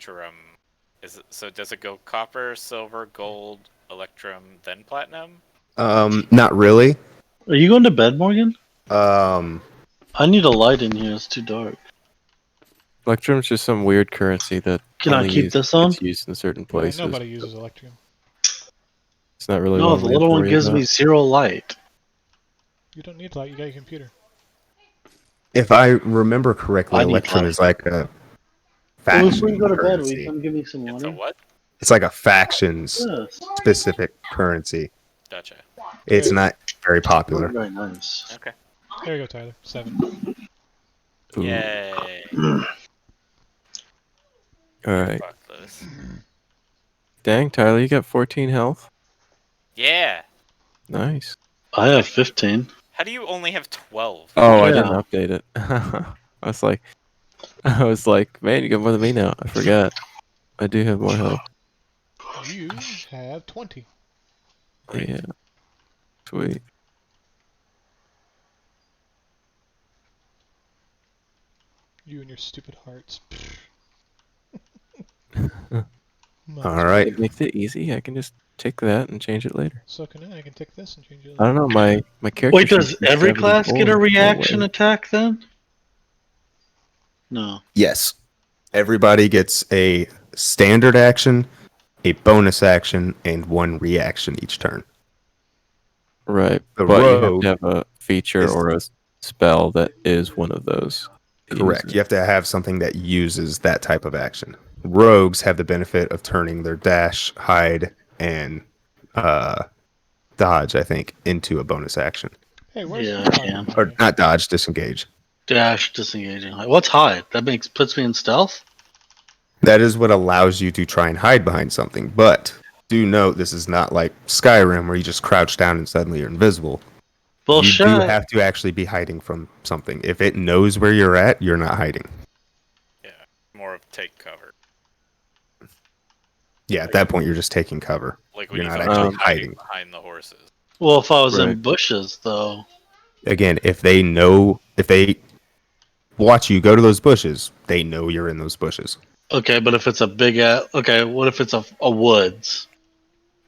Electrum. Does it go copper, silver, gold, Electrum, then platinum? Not really. Are you going to bed, Morgan? Um, I need a light in here. It's too dark. Electrum's just some weird currency that Can I keep this on? gets used in certain Yeah, places. nobody uses Electrium. It's not really No, one the we have little to one worry gives about. me 0 light. You don't need light. You got your computer. if I remember correctly, I need Electrum light. is like a Well, before faction you go to bed, will currency. you come give me some It's a water? what? It's like a factions Yes. specific currency. Gotcha. It's Okay. not very popular. Very nice. Okay. There you go, Tyler. 7. Ooh. Yay. Alright. Fuck this. Dang, Tyler, you got 14 health? Yeah. Nice. I have 15. How do you only have 12? Oh, I Yeah. didn't update it. I was like, man, you got more than me now. I forgot. I do have more health. You have 20. Yeah. Sweet. You and your stupid hearts. All right. It makes it easy. I can just take that and change it later. So can I. I can take this and change it. I don't know, my character. Wait, does sheet is every class get a 74. reaction Oh, wait. attack then? No. Yes. Everybody gets a standard action, a bonus action, and 1 reaction each turn. Right. The But you have rogue to have a feature is- or a spell that is one of those. to use Correct. it. You have to have something that uses that type of action. Rogues have the benefit of turning their dash, hide, and dodge, I think, into a bonus action. Hey, where's Yeah, the I can. Or not dodge, disengage. Dash, disengaging. What's hide? That puts me in stealth? That is what allows you to try and hide behind something. But do note this is not like Skyrim where you just crouch down and suddenly you're invisible. You Bullshit. do have to actually be hiding from something. If it knows where you're at, you're not hiding. Yeah. More of take cover. Yeah, at that point you're just taking cover. Like when You're you not find actually somebody hiding. behind the horses. Well, if I was in Right. bushes, though. Again, if they watch you go to those bushes, they know you're in those bushes. Okay, but if it's a big okay, what if it's a woods?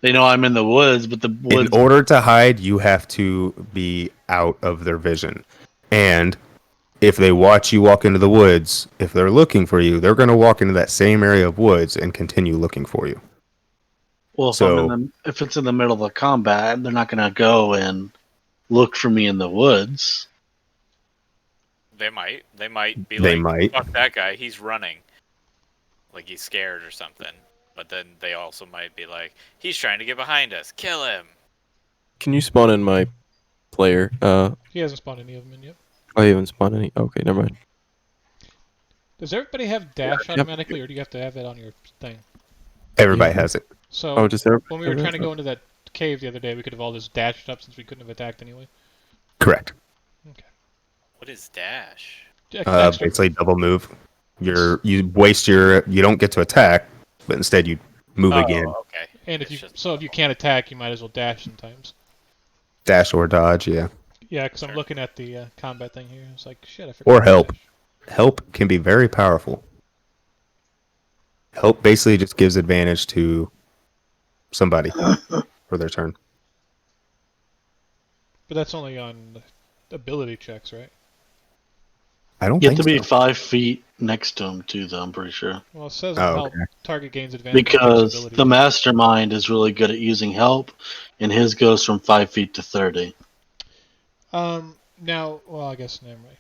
They know I'm in the woods, but the woods. In order to hide, you have to be out of their vision. And if they watch you walk into the woods, if they're looking for you, they're going to walk into that same area of woods and continue looking for you. Well, if it's in the middle of the combat, they're not gonna go and look for me in the woods. They might. They might be They like, might. fuck that guy, he's running. Like he's scared or something. But then they also might be like, he's trying to get behind us. Kill him. Can you spawn in my player? He hasn't spawned any of them in yet. I haven't spawned any. Okay, never mind. Does everybody have dash Yep. automatically, or do you have to have it on your thing? Everybody Yeah. has it. So Oh, just there. when we were trying to go into that cave the other day, we could have all just dashed up since we couldn't have attacked anyway. Correct. What is dash? Extra- Basically double move. You don't get to attack, but instead you move again. Okay. and if It's you just- if you can't attack, you might as well dash sometimes. Dash or dodge, yeah. Yeah, because I'm Sure. looking at the combat thing here. It's like shit. I forgot. Or to help. dash. Help can be very powerful. Help basically just gives advantage to somebody for their turn. But that's only on ability checks, right? I don't You have think to be so. 5 feet next to him too, though. I'm pretty sure. Well, it says Oh, help okay. target gains advantage on Because ability. the mastermind is really good at using help, and his goes from 5 feet to 30. Now, well, I guess never mind.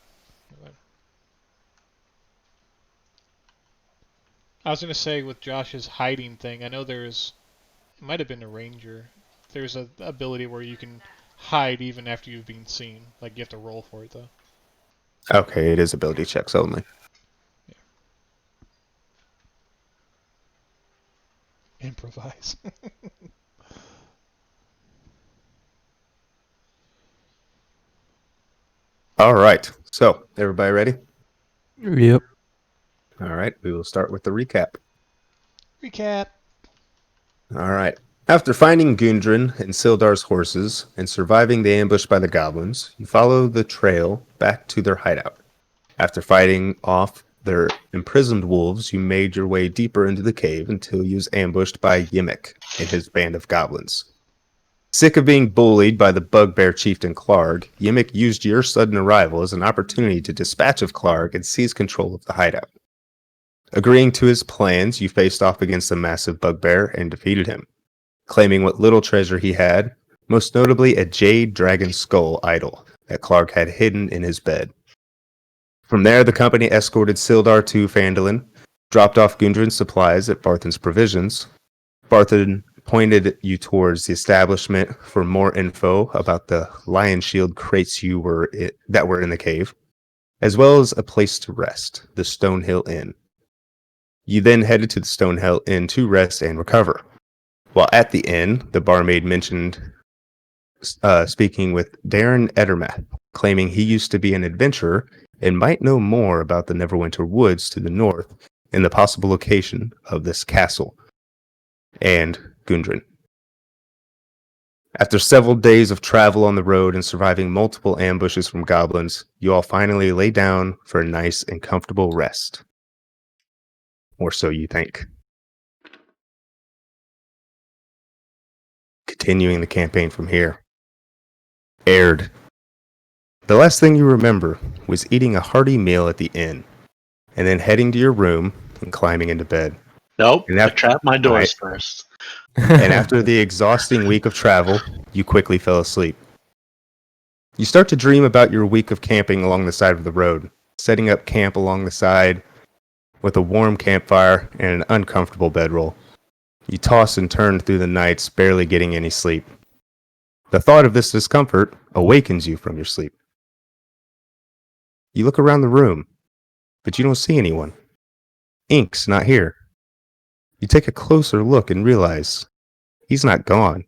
I was gonna say with Josh's hiding thing, I know it might have been a ranger. There's a ability where you can hide even after you've been seen. Like you have to roll for it though. Okay, it is ability checks only. Improvise. All right. So, everybody ready? Yep. All right. We will start with the recap. Recap. All right. After finding Gundren and Sildar's horses and surviving the ambush by the goblins, you follow the trail back to their hideout. After fighting off their imprisoned wolves, you made your way deeper into the cave until you was ambushed by Yimmick and his band of goblins. Sick of being bullied by the bugbear chieftain Clarg, Yimmick used your sudden arrival as an opportunity to dispatch of Clarg and seize control of the hideout. Agreeing to his plans, you faced off against the massive bugbear and defeated him, claiming what little treasure he had, most notably a jade dragon skull idol that Clarg had hidden in his bed. From there, the company escorted Sildar to Phandalin, dropped off Gundren's supplies at Barthen's provisions. Barthen pointed you towards the establishment for more info about the lion shield crates that were in the cave, as well as a place to rest, the Stonehill Inn. You then headed to the Stonehill Inn to rest and recover. While at the inn, the barmaid mentioned speaking with Darren Edermath, claiming he used to be an adventurer and might know more about the Neverwinter Woods to the north and the possible location of this castle and Gundren. After several days of travel on the road and surviving multiple ambushes from goblins, you all finally lay down for a nice and comfortable rest. Or so you think. Continuing the campaign from here. Aird. The last thing you remember was eating a hearty meal at the inn, and then heading to your room and climbing into bed. Nope, And I trapped my doors first. And after the exhausting week of travel, you quickly fell asleep. You start to dream about your week of camping along the side of the road, setting up camp along the side with a warm campfire and an uncomfortable bedroll. You toss and turn through the nights, barely getting any sleep. The thought of this discomfort awakens you from your sleep. You look around the room, but you don't see anyone. Ink's not here. You take a closer look and realize he's not gone.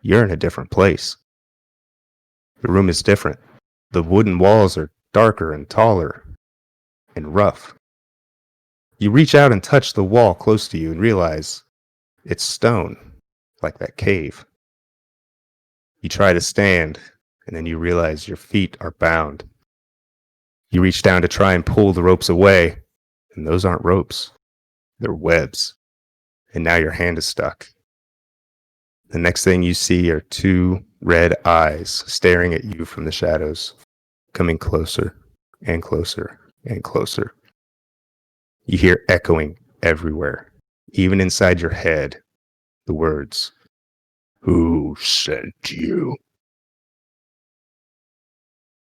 You're in a different place. The room is different. The wooden walls are darker and taller and rough. You reach out and touch the wall close to you and realize it's stone, like that cave. You try to stand, and then you realize your feet are bound. You reach down to try and pull the ropes away, and those aren't ropes. They're webs. And now your hand is stuck. The next thing you see are two red eyes staring at you from the shadows, coming closer and closer and closer. You hear echoing everywhere, even inside your head, the words, "Who sent you?"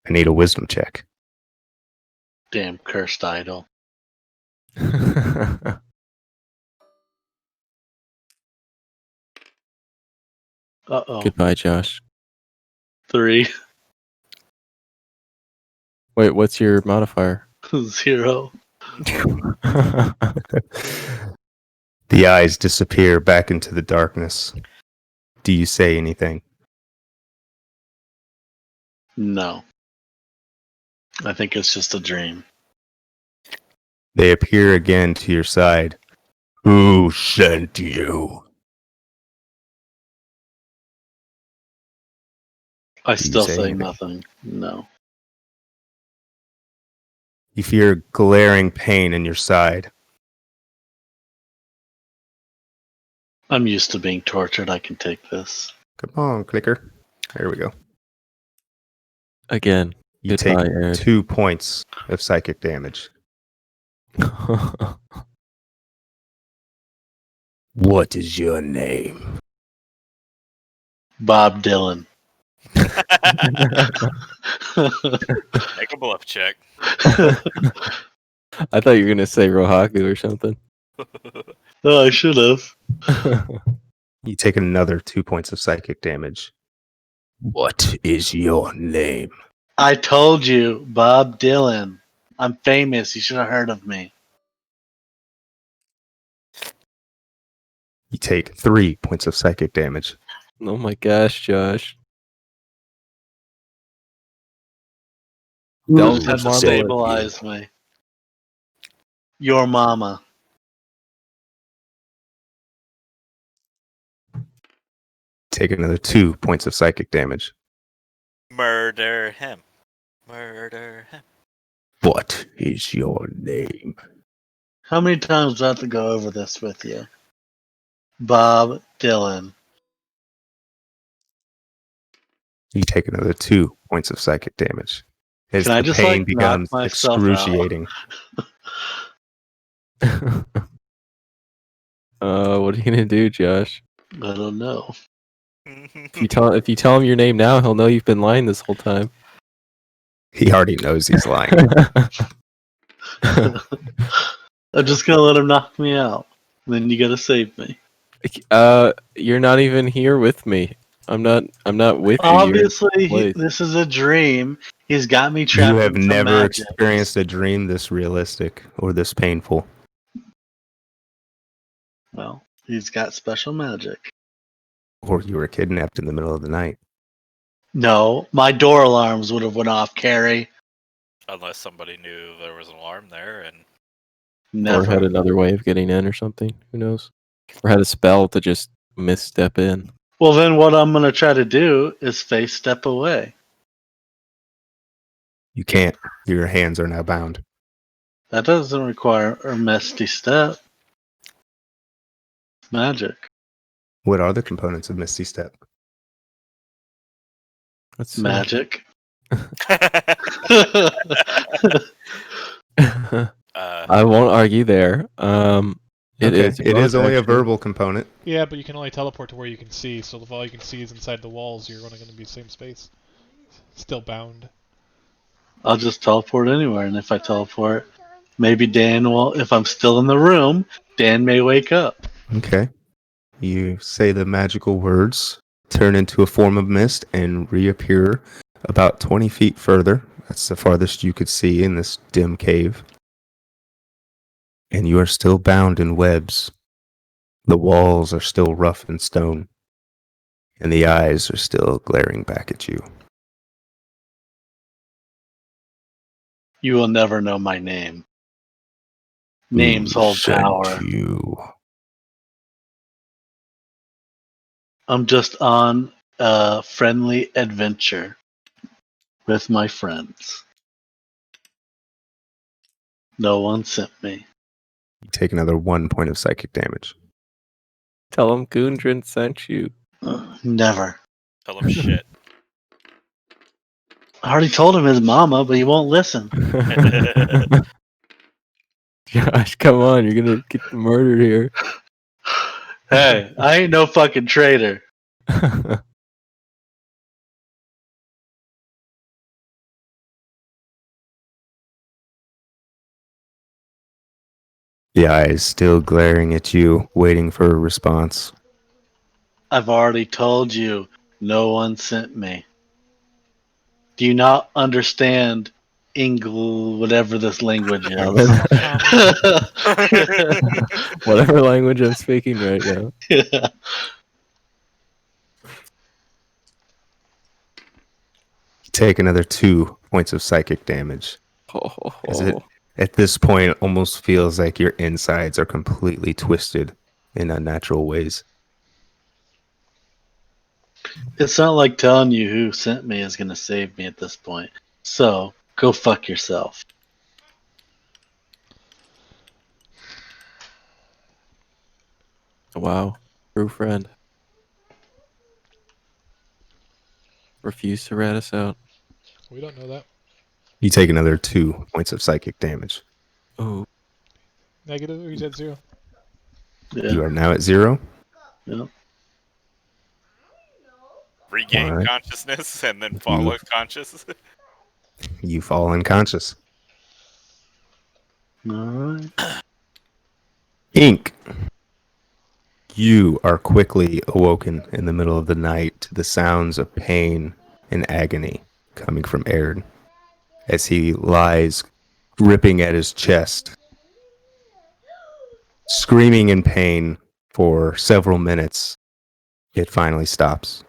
I need a wisdom check. Damn cursed idol. Uh-oh. Goodbye, Josh. 3, Wait, what's your modifier? 0. The eyes disappear back into the darkness. Do you say anything? No. I think it's just a dream. They appear again to your side. Who sent you? I Do you still say say anything? nothing. No. You fear glaring pain in your side. I'm used to being tortured. I can take this. Come on, clicker. There we go. Again. You Goodbye, take Aaron. 2 points of psychic damage. What is your name? Bob Dylan. Make a bluff check. I thought you were gonna say Rohaku or something. Oh, I should have. You take another 2 points of psychic damage. What is your name? I told you, Bob Dylan. I'm famous. You should have heard of me. You take 3 points of psychic damage. Oh my gosh, Josh. Don't Don't have to marvel at stabilize me. Your mama. Take another 2 points of psychic damage. Murder him. Murder him. What is your name? How many times do I have to go over this with you? Bob Dylan. You take another 2 points of psychic damage. As Can I the just, pain knock becomes myself out? excruciating. What are you gonna do, Josh? I don't know. If you tell him your name now, he'll know you've been lying this whole time. He already knows he's lying. I'm just gonna let him knock me out. Then you gotta save me. You're not even here with me. I'm not with you. Obviously, place. this is a dream. He's got me You trapped. have in some never magic. experienced a dream this realistic or this painful. Well, he's got special magic. Or you were kidnapped in the middle of the night. No, my door alarms would have went off, Carrie. Unless somebody knew there was an alarm there, and Never. Or had another way of getting in or something. Who knows? Or had a spell to just misstep in. Well, then what I'm gonna try to do is face step away. You can't. Your hands are now bound. That doesn't require a misty step. Magic. What are the components of Misty Step? Let's see. Magic. I won't argue there. It is only a actually. verbal component. Yeah, but you can only teleport to where you can see. So if all you can see is inside the walls, you're only going to be the same space. Still bound. I'll just teleport anywhere, and if I teleport, maybe Dan will. If I'm still in the room, Dan may wake up. Okay. You say the magical words, turn into a form of mist, and reappear about 20 feet further. That's the farthest you could see in this dim cave. And you are still bound in webs. The walls are still rough and stone. And the eyes are still glaring back at you. You will never know my name. Names hold Sent power. You. I'm just on a friendly adventure with my friends. No one sent me. You take another 1 point of psychic damage. Tell him Gundren sent you. Never. tell him shit. I already told him his mama, but he won't listen. Josh, come on, you're gonna get murdered here. Hey, I ain't no fucking traitor. The eyes still glaring at you, waiting for a response. I've already told you no one sent me. Do you not understand English, whatever this language is? Whatever language I'm speaking right now. Yeah. Take another 2 points of psychic damage. Is it at this point almost feels like your insides are completely twisted in unnatural ways. It's not like telling you who sent me is going to save me at this point. So, go fuck yourself. Wow. True friend. Refuse to rat us out. We don't know that. You take another 2 points of psychic damage. Oh. Negative, or he's at 0? Yeah. You are now at 0. Yeah. Regain Alright. consciousness and then fall unconscious. You fall unconscious. Alright. Ink. You are quickly awoken in the middle of the night to the sounds of pain and agony coming from Aaron as he lies gripping at his chest, screaming in pain for several minutes. It finally stops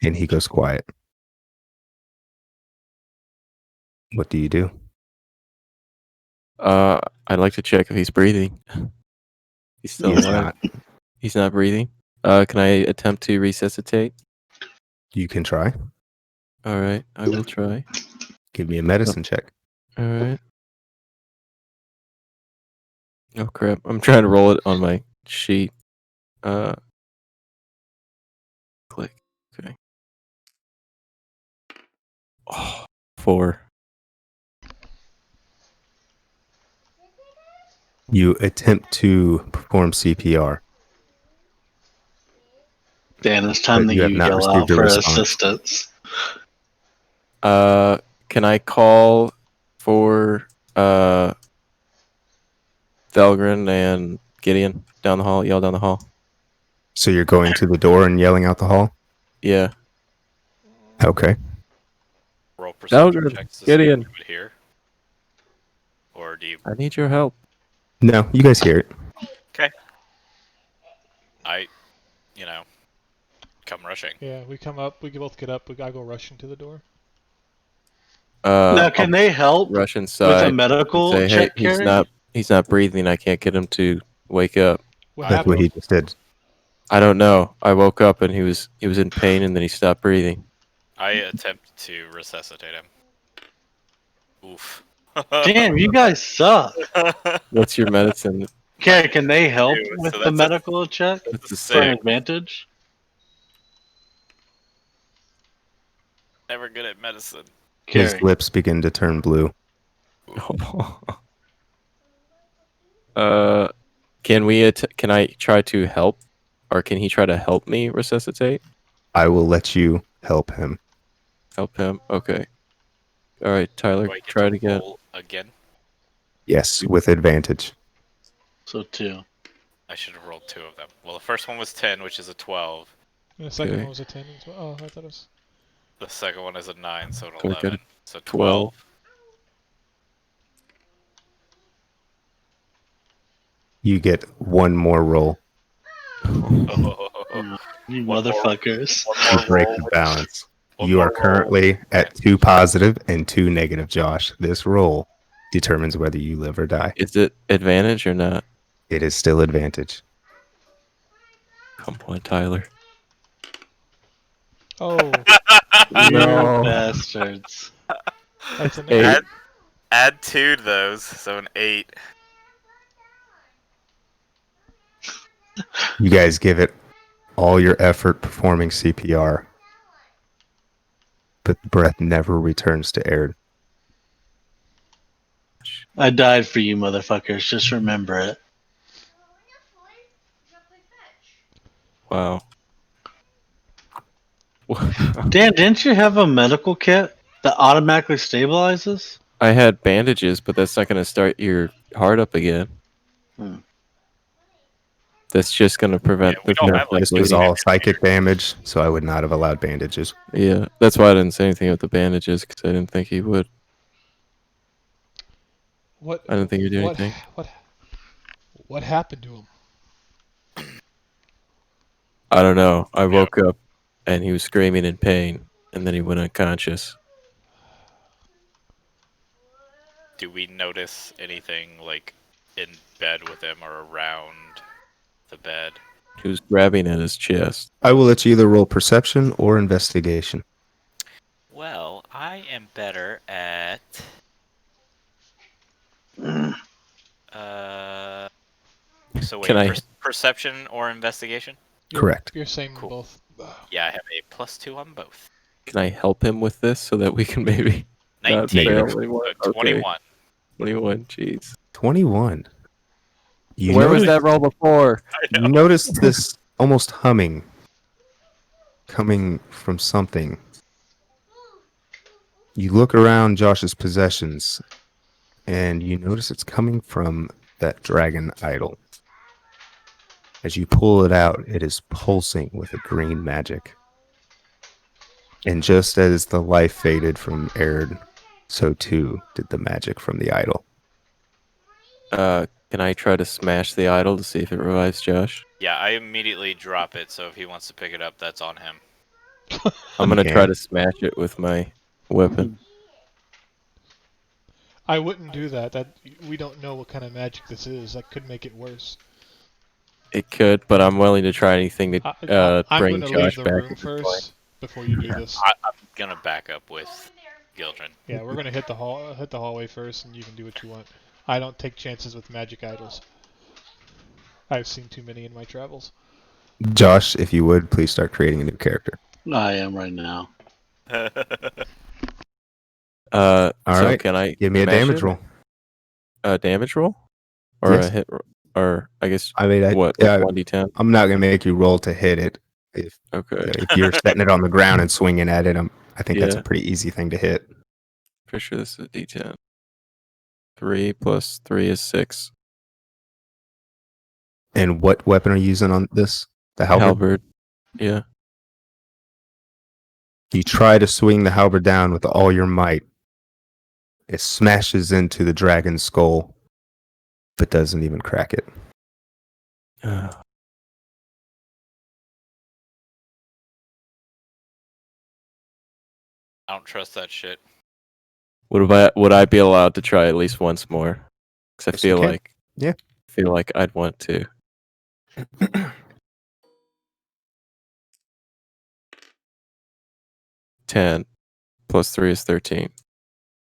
and he goes quiet. What do you do? I'd like to check if he's breathing. He's still He's alive. not. He's not breathing. Can I attempt to resuscitate? You can try. All right, I will try. Give me a medicine check. All right. Oh crap! I'm trying to roll it on my sheet. Click. Okay. Oh, 4. You attempt to perform CPR. Dan, it's time But that you have you not yell out received a for response. assistance. Can I call for Valgren and Gideon down the hall? Yell down the hall. So you're going to the door and yelling out the hall? Yeah. Okay. Roll perception Valgren, checks to see get if in. you would hear. Or do you? I need your help. No, you guys hear it. You know, come rushing. Yeah, we come up. We both get up. I go rushing to the door. Now, can I'll they help rush with inside a and medical say, check, hey, Carrie? he's not breathing. I can't get him to wake up. What That's what happened? he just did. I don't know. I woke up and he was in pain and then he stopped breathing. I attempt to resuscitate him. Oof. Damn, you guys suck. What's your medicine? Carrie, can they help Ew, with so the that's a- medical check That's the for an same. advantage? Never good at medicine. His Carrie, lips begin to turn blue. Can I try to help, or can he try to help me resuscitate? I will let you help him. Help him. Okay. All right, Tyler, Do I get try to it again. roll again? Yes, with advantage. so 2. I should have rolled 2 of them. Well, the first one was 10, which is a 12. And the second Okay. one was a 10 as well. Oh, I thought it was. The second one is a 9, so an So I got a 11. So 12. 12. You get one more roll. Oh, You One more. motherfuckers. You one break more the roll. balance. One You more are roll. currently at 2 positive and 2 negative, Josh. This roll determines whether you live or die. Is it advantage or not? It is still advantage. Come on, Tyler. Oh, You No. bastards. that's an 8. 8. Add 2 to those, so an 8. You guys give it all your effort performing CPR, but the breath never returns to Aaron. I died for you motherfuckers. Just remember it. Wow. Dan, didn't you have a medical kit that automatically stabilizes? I had bandages, but that's not going to start your heart up again. Hmm. That's just going to prevent Yeah, we don't have, like, This was bleeding. all psychic damage, so I would not have allowed bandages. Yeah, that's why I didn't say anything about the bandages, because I didn't think he would. What? I didn't think you'd do what, anything. What happened to him? I don't know. I woke up and he was screaming in pain, and then he went unconscious. Do we notice anything, like, in bed with him or around the bed? He was grabbing at his chest. I will let you either roll perception or investigation. Well, I am better at... So wait, Can I- perception or investigation? Correct. You're saying Cool. both. Yeah, I have a +2 on both. Can I help him with this so that we can maybe 19. fail Negative. anymore? So 21. 21, jeez. 21. You Where was notice- that roll before? You notice this almost humming coming from something. You look around Josh's possessions and you notice it's coming from that dragon idol. As you pull it out, it is pulsing with a green magic. And just as the life faded from Aerd, so too did the magic from the idol. Can I try to smash the idol to see if it revives Josh? Yeah, I immediately drop it, so if he wants to pick it up, that's on him. I'm gonna Okay. try to smash it with my weapon. I wouldn't do that. That we don't know what kind of magic this is. That could make it worse. It could, but I'm willing to try anything to I'm bring going to leave Josh the back room into play. first before you do this. I'm gonna back up with Gildren. Yeah, we're going to hit the hallway first, and you can do what you want. I don't take chances with magic idols. I've seen too many in my travels. Josh, if you would, please start creating a new character. I am right now. All All right. Can I Give me a measure damage roll. A damage roll, or Yes. a hit, or I guess I mean, what? yeah, 1d10. I'm not gonna make you roll to hit it. Okay. If you're setting it on the ground and swinging at it, I think that's a Yeah. pretty easy thing to hit. Pretty sure this is a d10. 3 plus 3 is 6. And what weapon are you using on this? The halberd? Halberd. Yeah. You try to swing the halberd down with all your might. It smashes into the dragon's skull, but doesn't even crack it. I don't trust that shit. Would I be allowed to try at least once more? Because I Yes, you feel can. like Yeah. feel like I'd want to. 10 plus 3 is 13.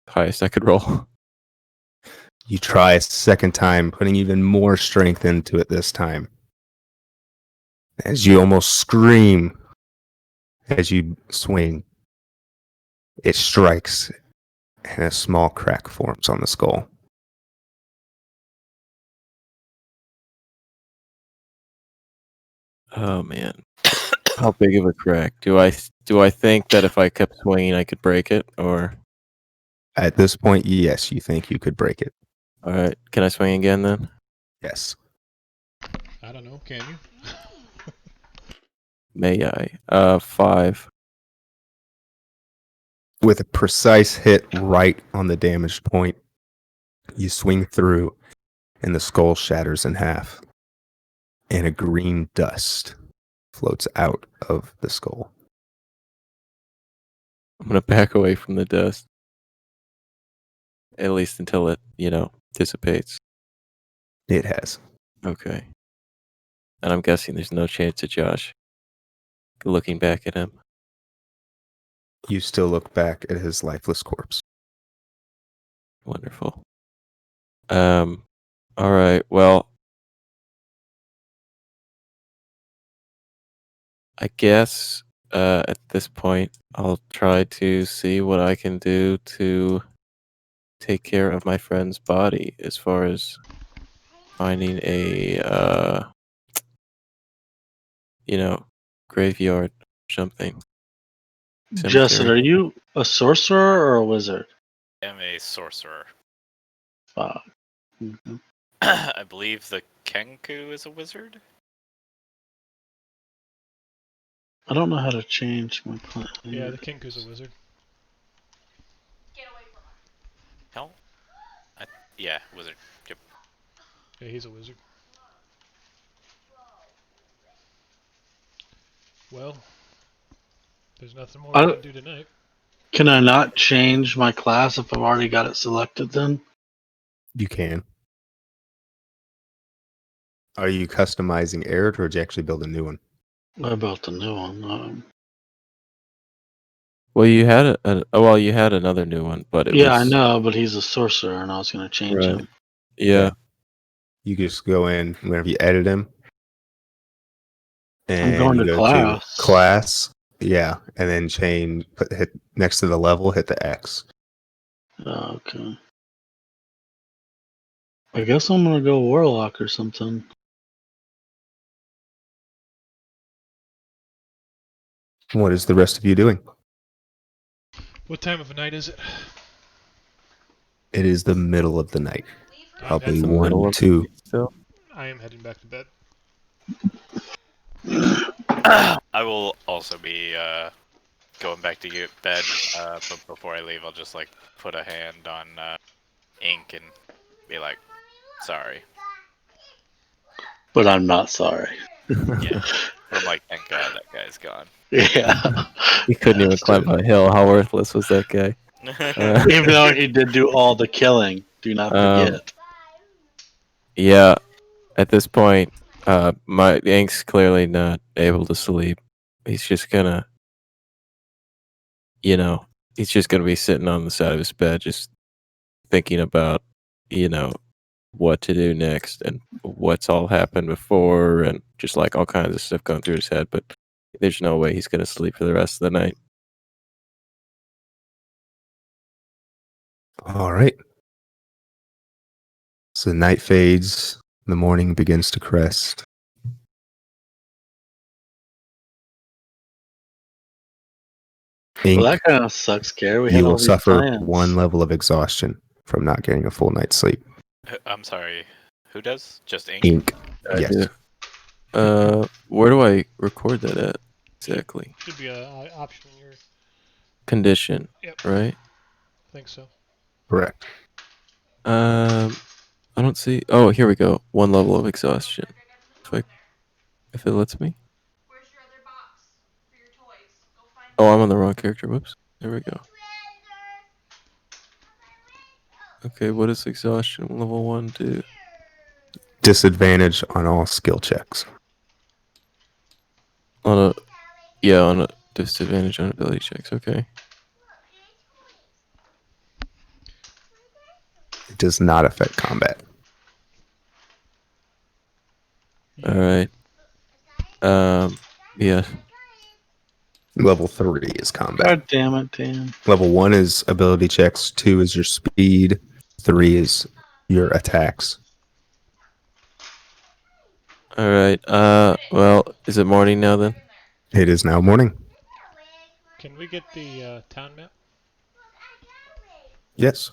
Highest I could roll. You try a second time, putting even more strength into it this time. As you almost scream as you swing, it strikes and a small crack forms on the skull. Oh man. How big of a crack? Do I think that if I kept swinging I could break it, or At this point, yes, you think you could break it. all right, can I swing again then? Yes. I don't know. Can you? May I? 5. With a precise hit right on the damaged point, you swing through and the skull shatters in half. And a green dust floats out of the skull. I'm gonna back away from the dust. At least until it, dissipates. It has. Okay. And I'm guessing there's no chance of Josh looking back at him. You still look back at his lifeless corpse. Wonderful. All right. Well, I guess at this point I'll try to see what I can do to take care of my friend's body, as far as finding a graveyard or something. Justin, are you a sorcerer or a wizard? I am a sorcerer. Mhm. I believe the Kenku is a wizard. I don't know how to change my class. Yeah, the Kinku's a wizard. Hell, yeah, wizard. Yep. Yeah, he's a wizard. Well, there's nothing more we can do tonight. Can I not change my class if I've already got it selected then? You can. Are you customizing Aerith, or did you actually build a new one? I built a new one. Well, you had you had another new one, but it Yeah, was, I know, but he's a sorcerer and I was going to change Right. him. Yeah. You just go in whenever you edit him. And going you to go class. to class. Yeah. And then hit next to the level, hit the X. Okay. I guess I'm going to go Warlock or something. What is the rest of you doing? What time of night is it? It is the middle of the night. Probably That's the middle 1, of 2. Still. I am heading back to bed. I will also be going back to bed, but before I leave, I'll just put a hand on ink and be like, "Sorry." But I'm not sorry. Yeah. I'm like, "Thank God that guy's gone." Yeah. He couldn't even climb a hill. How worthless was that guy? Even though he did do all the killing. Do not forget. Yeah. At this point, my Ink's clearly not able to sleep. He's just gonna, he's just gonna be sitting on the side of his bed, just thinking about, what to do next and what's all happened before, and just like all kinds of stuff going through his head. But there's no way he's gonna sleep for the rest of the night. All right. So the night fades, the morning begins to crest. Ink, Well, that kind of sucks, Gary. We had you all will these suffer plans. 1 level of exhaustion from not getting a full night's sleep. I'm sorry. Who does? Just Ink? Ink. I Yes. do. Where do I record that at exactly? Should be a option in your. Condition, Yep. right? I think so. Correct. I don't see. Oh, here we go. 1 level of exhaustion. If it lets me. Where's your other box for your toys? Go find Oh, I'm on the wrong character. Whoops. There we go. Okay, what does exhaustion level 1 do? Disadvantage on all skill checks. On a disadvantage on ability checks. Okay. It does not affect combat. All right. Yeah. Level 3 is combat. God damn it, Dan. Level 1 is ability checks, 2 is your speed, 3 is your attacks. All right. Well, is it morning now then? It is now morning. Can we get the town map? Yes.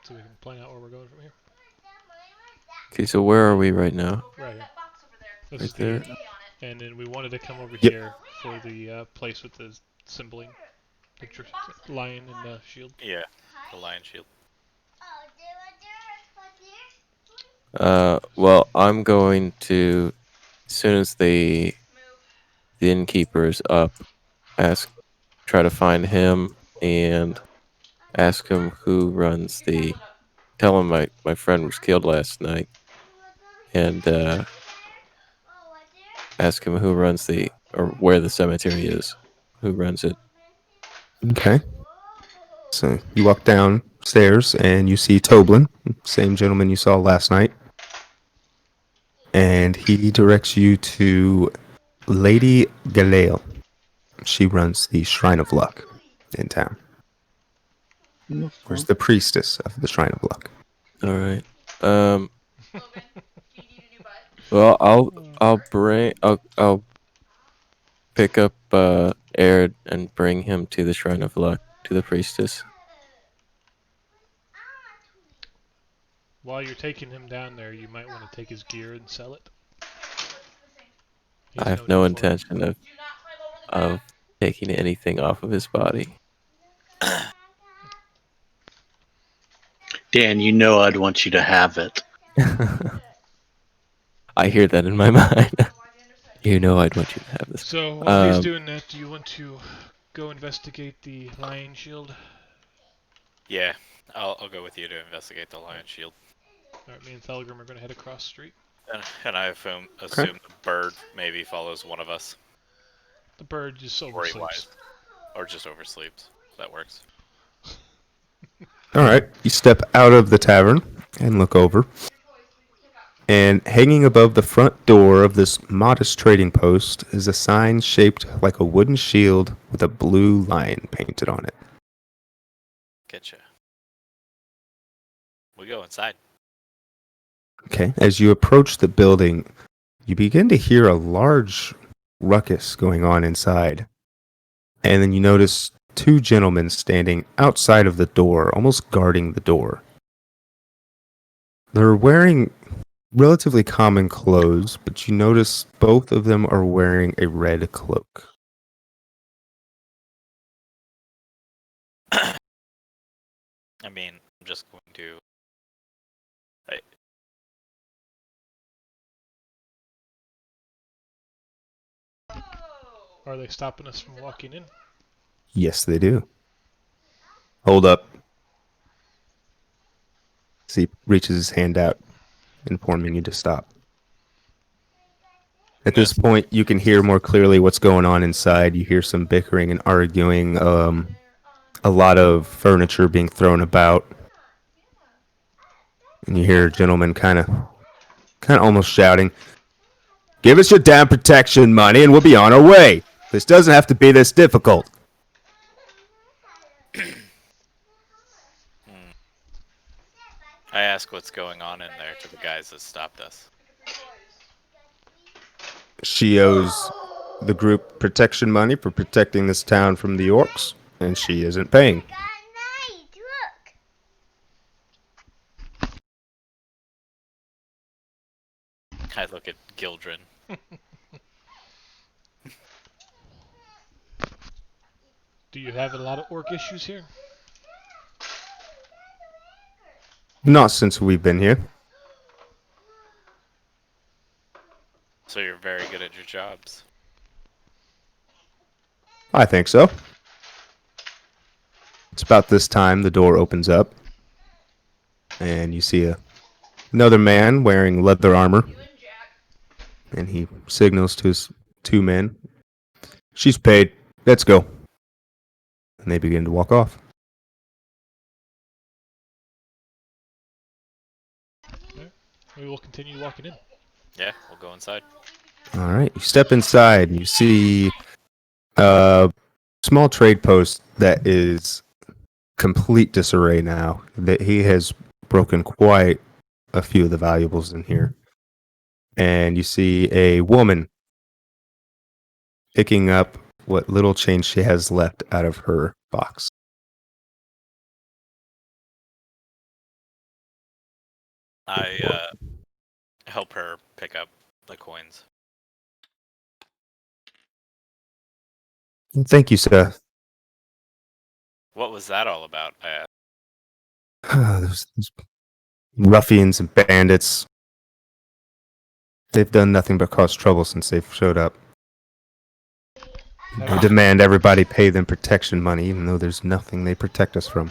So we can plan out where we're going from here. Okay, so where are we right now? Right here. box over there. This Right is there. the, and then we wanted to come over Yep. here for the place with the symboling, the lion and the shield. Yeah, the lion shield. Well, I'm going to, as soon as the innkeeper is up, try to find him and ask him who runs the. Tell him my friend was killed last night, and ask him who runs or where the cemetery is, who runs it. Okay. So you walk downstairs and you see Toblin, same gentleman you saw last night. And he directs you to Lady Galale. She runs the Shrine of Luck in town. Where's the priestess of the Shrine of Luck? All right. Well, I'll pick up Arid and bring him to the Shrine of Luck, to the priestess. While you're taking him down there, you might want to take his gear and sell it. I have no intention of taking anything off of his body. Dan, you know I'd want you to have it. I hear that in my mind. You know I'd want you to have this. So while he's doing that, do you want to go investigate the lion shield? Yeah, I'll go with you to investigate the lion shield. Alright, me and Thelgrim are going to head across the street. And I assume the bird maybe follows one of us. The bird just Or he oversleeps. wise. Or just oversleeps. That works. All right. You step out of the tavern and look over. And hanging above the front door of this modest trading post is a sign shaped like a wooden shield with a blue lion painted on it. Getcha. We go inside. Okay. As you approach the building, you begin to hear a large ruckus going on inside. And then you notice 2 gentlemen standing outside of the door, almost guarding the door. They're wearing relatively common clothes, but you notice both of them are wearing a red cloak. I mean, I'm just going to. Are they stopping us from walking in? Yes, they do. Hold up. So he reaches his hand out, informing you to stop. At this point, you can hear more clearly what's going on inside. You hear some bickering and arguing, a lot of furniture being thrown about. And you hear a gentleman kind of almost shouting, "Give us your damn protection money and we'll be on our way. This doesn't have to be this difficult." I ask what's going on in there to the guys that stopped us. She owes the group protection money for protecting this town from the orcs, and she isn't paying. I look at Gildren. Do you have a lot of orc issues here? Not since we've been here. So you're very good at your jobs. I think so. It's about this time the door opens up, and you see another man wearing leather armor, and he signals to his two men. "She's paid. Let's go." And they begin to walk off. We will continue walking in. Yeah, we'll go inside. All right, you step inside, and you see a small trade post that is complete disarray now. That he has broken quite a few of the valuables in here. And you see a woman picking up what little change she has left out of her box. I help her pick up the coins. Thank you, sir. What was that all about? I asked. Those ruffians and bandits. They've done nothing but cause trouble since they've showed up. They demand everybody pay them protection money, even though there's nothing they protect us from.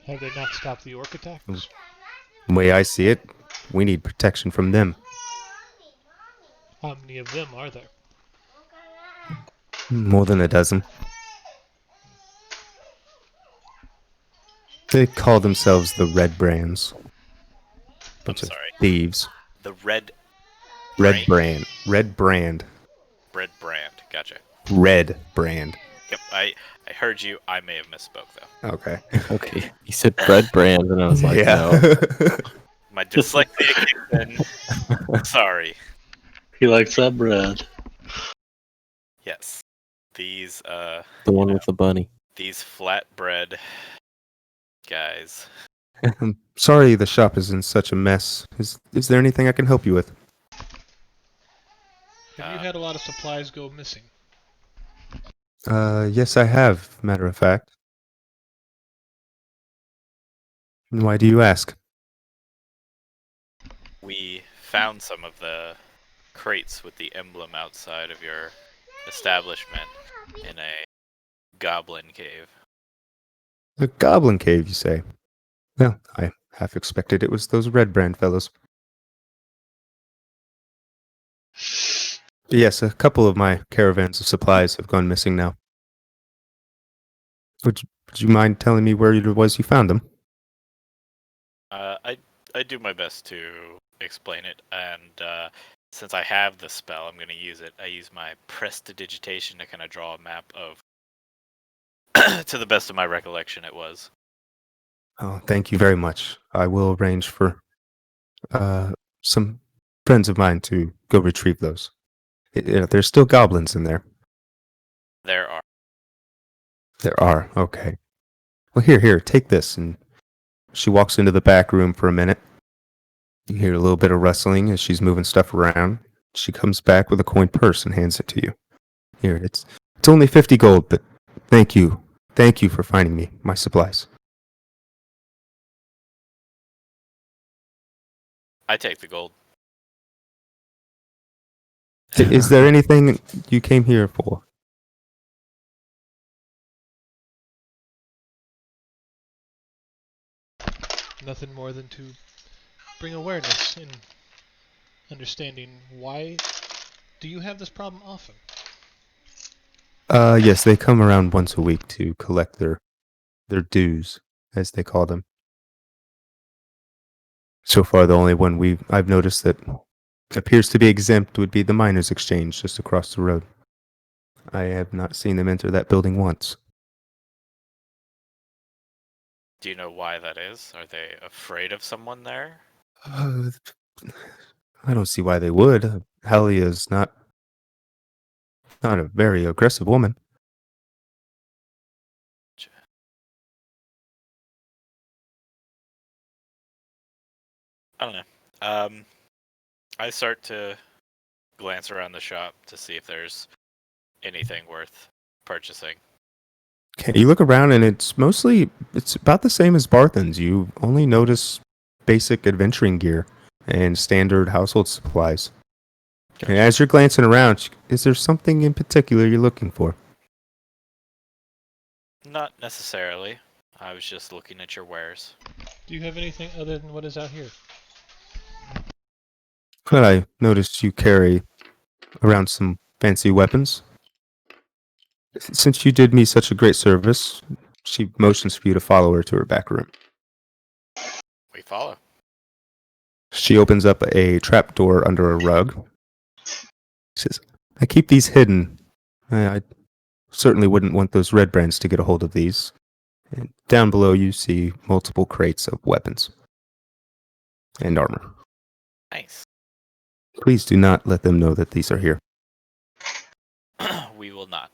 Have they not stopped the orc attacks? The way I see it, we need protection from them. How many of them are there? More than a dozen. They call themselves the Red Brands. Bunch of sorry. thieves. The red Red Brand. Red Brand. brand. Gotcha. Red Brand. Yep, I heard you. I may have misspoke though. Okay. Okay, you said bread brand, and I was like, yeah. no. My dyslexia kicked in. Sorry. He likes that bread. Yes. These The one with the bunny. these flatbread guys. I'm sorry the shop is in such a mess. Is there anything I can help you with? Have you had a lot of supplies go missing? Yes, I have, matter of fact. Why do you ask? We found some of the crates with the emblem outside of your establishment in a goblin cave. The Goblin Cave, you say? Well, I half expected it was those Red Brand fellows. Yes, a couple of my caravans of supplies have gone missing now. Would you mind telling me where it was you found them? I do my best to explain it, and since I have the spell, I'm going to use it. I use my prestidigitation to kind of draw a map of, to the best of my recollection, it was. Oh, thank you very much. I will arrange for some friends of mine to go retrieve those. There's still goblins in there. There are. There are. Okay. Well, here, take this. And she walks into the back room for a minute. You hear a little bit of rustling as she's moving stuff around. She comes back with a coin purse and hands it to you. Here, it's only 50 gold, but thank you. Thank you for finding me my supplies. I take the gold. Is there anything you came here for? Nothing more than to bring awareness and understanding. Why do you have this problem often? Yes, they come around once a week to collect their dues, as they call them. So far, the only one I've noticed that appears to be exempt would be the Miners Exchange just across the road. I have not seen them enter that building once. Do you know why that is? Are they afraid of someone there? I don't see why they would. Halia's not a very aggressive woman. I don't know. I start to glance around the shop to see if there's anything worth purchasing. Okay, you look around and it's about the same as Barthen's. You only notice basic adventuring gear and standard household supplies. And as you're glancing around, is there something in particular you're looking for? Not necessarily. I was just looking at your wares. Do you have anything other than what is out here? But I noticed you carry around some fancy weapons. Since you did me such a great service, she motions for you to follow her to her back room. We follow. She opens up a trapdoor under a rug. She says, I keep these hidden. I certainly wouldn't want those red brands to get a hold of these. And down below you see multiple crates of weapons and armor. Nice. Please do not let them know that these are here. We will not.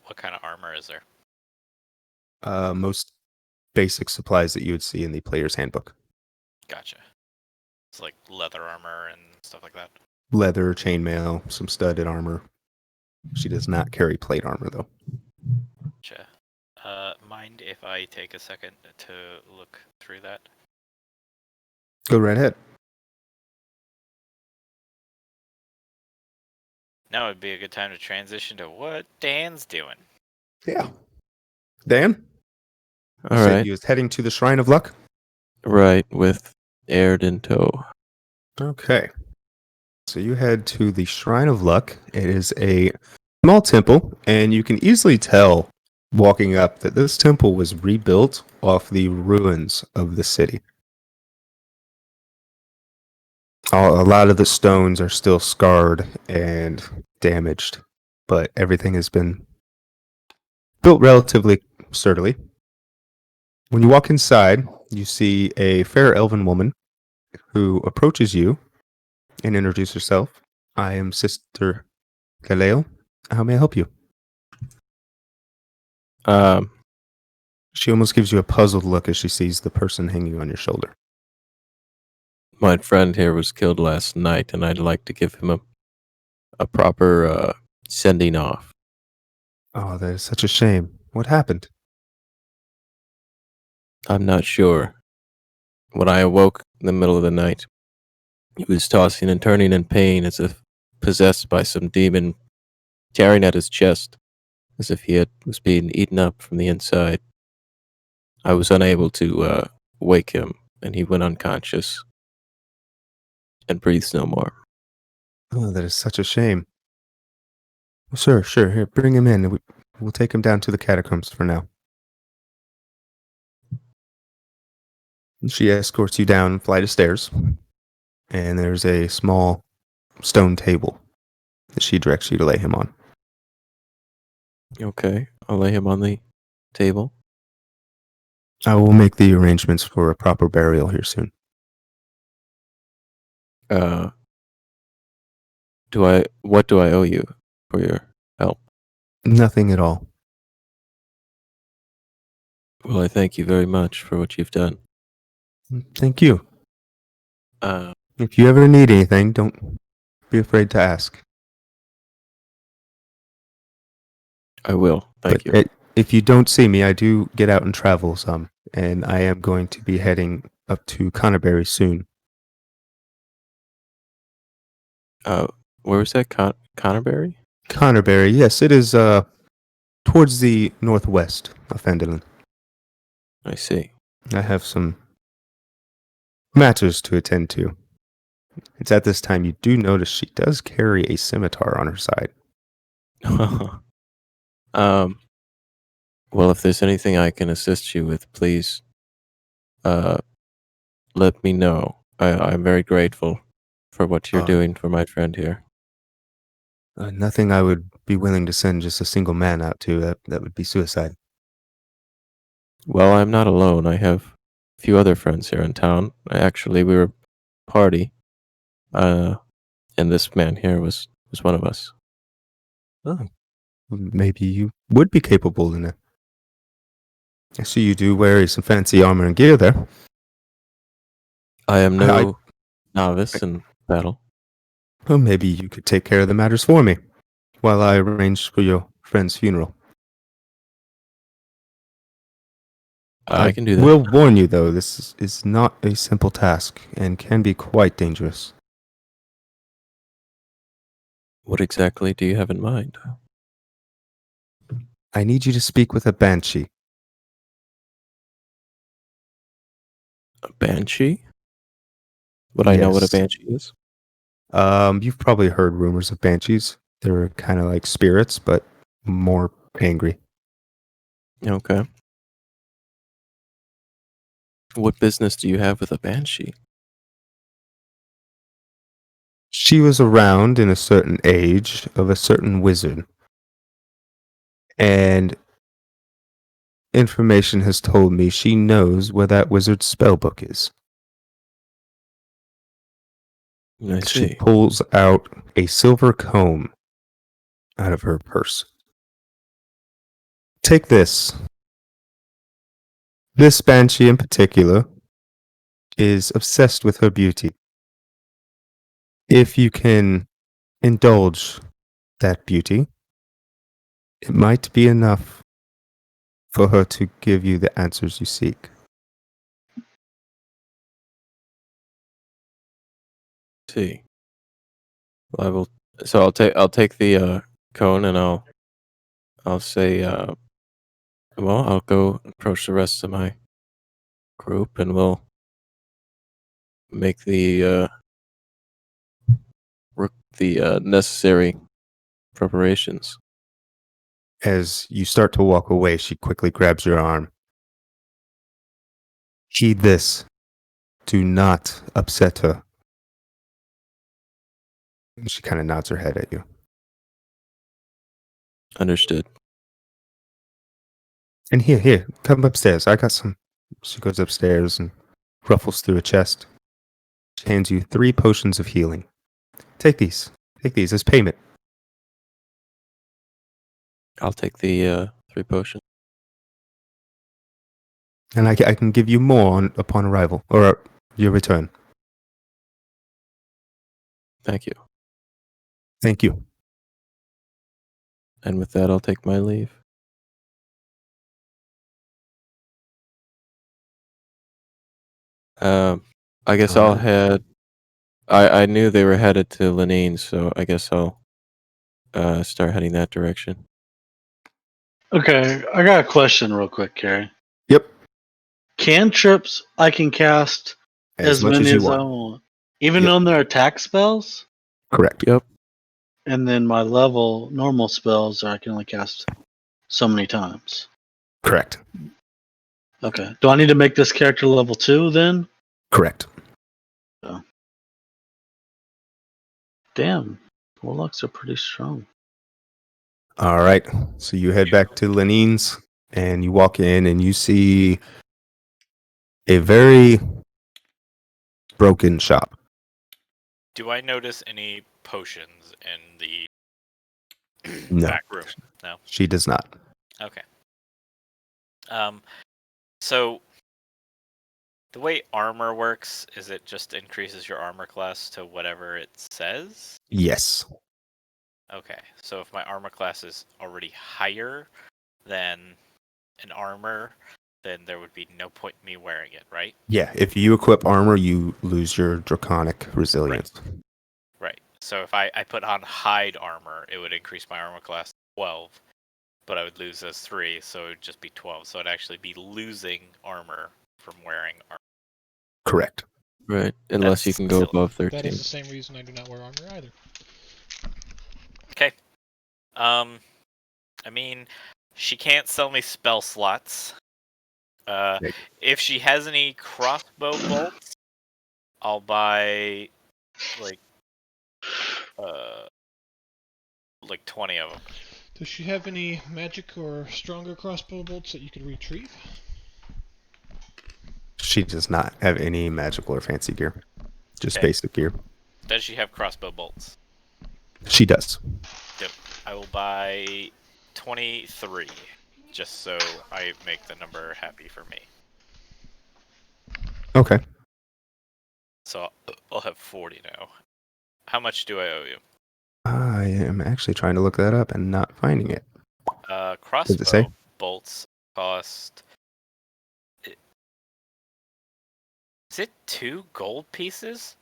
What kind of armor is there? Most basic supplies that you would see in the player's handbook. Gotcha. It's like leather armor and stuff like that. Leather, chainmail, some studded armor. She does not carry plate armor, though. Gotcha. Mind if I take a second to look through that? Go right ahead. Now would be a good time to transition to what Dan's doing. Yeah. Dan? All You said right. you was heading to the Shrine of Luck? Right, with Aird in tow. Okay. So you head to the Shrine of Luck. It is a small temple, and you can easily tell walking up that this temple was rebuilt off the ruins of the city. A lot of the stones are still scarred and damaged, but everything has been built relatively sturdily. When you walk inside, you see a fair elven woman who approaches you and introduces herself. I am Sister Galeo. How may I help you? She almost gives you a puzzled look as she sees the person hanging on your shoulder. My friend here was killed last night, and I'd like to give him a proper sending off. Oh, that is such a shame. What happened? I'm not sure. When I awoke in the middle of the night, he was tossing and turning in pain as if possessed by some demon, tearing at his chest as if he was being eaten up from the inside. I was unable to wake him, and he went unconscious and breathes no more. Oh, that is such a shame. Well, sure. Here, bring him in. We'll take him down to the catacombs for now. She escorts you down a flight of stairs, and there's a small stone table that she directs you to lay him on. Okay, I'll lay him on the table. I will make the arrangements for a proper burial here soon. What do I owe you for your help? Nothing at all. Well, I thank you very much for what you've done. Thank you. Uh, If you ever need anything, don't be afraid to ask. I will. Thank you. If you don't see me, I do get out and travel some, and I am going to be heading up to Connerbury soon. Where was that? Connerbury? Connerbury, yes, it is towards the northwest of Fendelin. I see. I have some matters to attend to. It's at this time you do notice she does carry a scimitar on her side. Well, if there's anything I can assist you with, please let me know. I'm very grateful for what you're Uh, doing for my friend here. Nothing I would be willing to send just a single man out to. That would be suicide. Well, I'm not alone. I have a few other friends here in town. Actually, we were party, and this man here was one of us. Oh, maybe you would be capable in it. I see you do wear some fancy armor and gear there. I am I- no novice in battle. Well, maybe you could take care of the matters for me while I arrange for your friend's funeral. I can do that. Will warn you, though, this is not a simple task and can be quite dangerous. What exactly do you have in mind? I need you to speak with a banshee. A banshee? Would I know what a Yes. banshee is? You've probably heard rumors of banshees. They're kind of like spirits, but more angry. Okay. What business do you have with a banshee? She was around in a certain age of a certain wizard. And information has told me she knows where that wizard's spellbook is. I She see. pulls out a silver comb out of her purse. Take this. This banshee in particular is obsessed with her beauty. If you can indulge that beauty, it might be enough for her to give you the answers you seek. See. Well, I will. So I'll take the cone and I'll say well, I'll go approach the rest of my group and we'll make the necessary preparations. As you start to walk away, she quickly grabs your arm. Heed this. Do not upset her. And she kind of nods her head at you. Understood. And here, come upstairs. I got some. She goes upstairs and ruffles through a chest. She hands you 3 potions of healing. Take these. Take these as payment. I'll take the 3 potions. And I can give you more upon arrival, or your return. Thank you. Thank you. And with that, I'll take my leave. I guess I'll Alright. head. I knew they were headed to Lenine, so I guess I'll start heading that direction. Okay, I got a question real quick, Carrie. Yep. Cantrips I can cast as much many you as I want. want, even Yep. on their attack spells. Correct. Yep. And then my normal spells, I can only cast so many times. Correct. Okay. Do I need to make this character level 2 then? Correct. Damn, warlocks are pretty strong. All right. So you head back to Lenine's and you walk in and you see a very broken shop. Do I notice any potions in the No. back room? No. She does not. Okay. So the way armor works is it just increases your armor class to whatever it says? Yes. Okay. So if my armor class is already higher than an armor, then there would be no point in me wearing it, right? Yeah. If you equip armor, you lose your draconic resilience. Right. So if I put on hide armor, it would increase my armor class to 12, but I would lose those 3, so it would just be 12. So I'd actually be losing armor from wearing armor. Correct. Right. Unless you That's can go silly. above That 13. is the same reason I do not wear armor either. Okay. I mean, she can't sell me spell slots. Like, If she has any crossbow bolts, I'll buy like uh 20 of them. Does she have any magic or stronger crossbow bolts that you could retrieve? she does not have any magical or fancy gear, just Okay. basic gear. Does she have crossbow bolts? She does. I will buy 23, just so I make the number happy for me. Okay. So I'll have 40 now. How much do I owe you? I am actually trying to look that up and not finding it. Does Crossbow it say? bolts cost. Is it 2 gold pieces?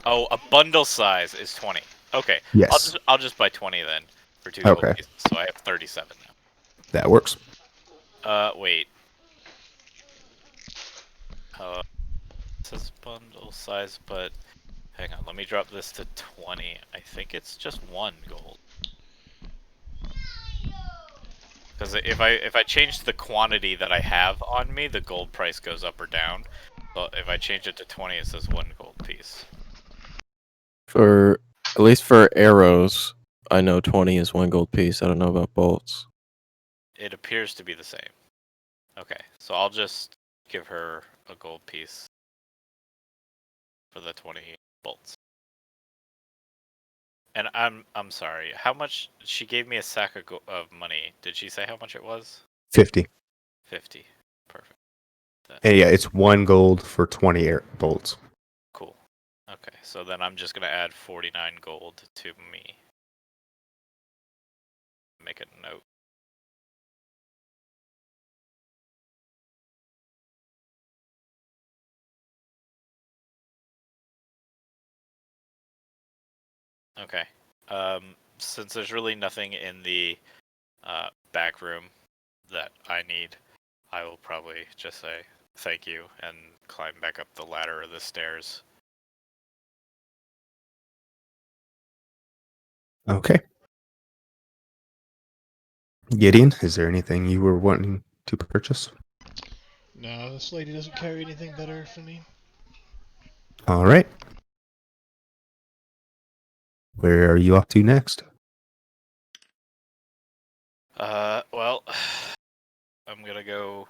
Oh, a bundle size is 20. Okay. Yes. I'll just buy 20 then for 2 Okay. gold pieces. So I have 37 now. That works. Wait. It says bundle size, but hang on. Let me drop this to 20. I think it's just 1 gold. Because if I change the quantity that I have on me, the gold price goes up or down. But if I change it to 20, it says 1 gold piece. For at least for arrows, I know 20 is 1 gold piece. I don't know about bolts. It appears to be the same. Okay, so I'll just give her a gold piece for the 20 bolts. And I'm sorry. How much? She gave me a sack of money. Did she say how much it was? 50. 50. Perfect. And yeah, it's 1 gold for 20 air bolts. Cool. Okay, so then I'm just gonna add 49 gold to me. Make a note. Okay. Since there's really nothing in the back room that I need, I will probably just say thank you and climb back up the ladder or the stairs. Okay. Gideon, is there anything you were wanting to purchase? No, this lady doesn't carry anything better for me. All right. Where are you off to next? Well, I'm gonna go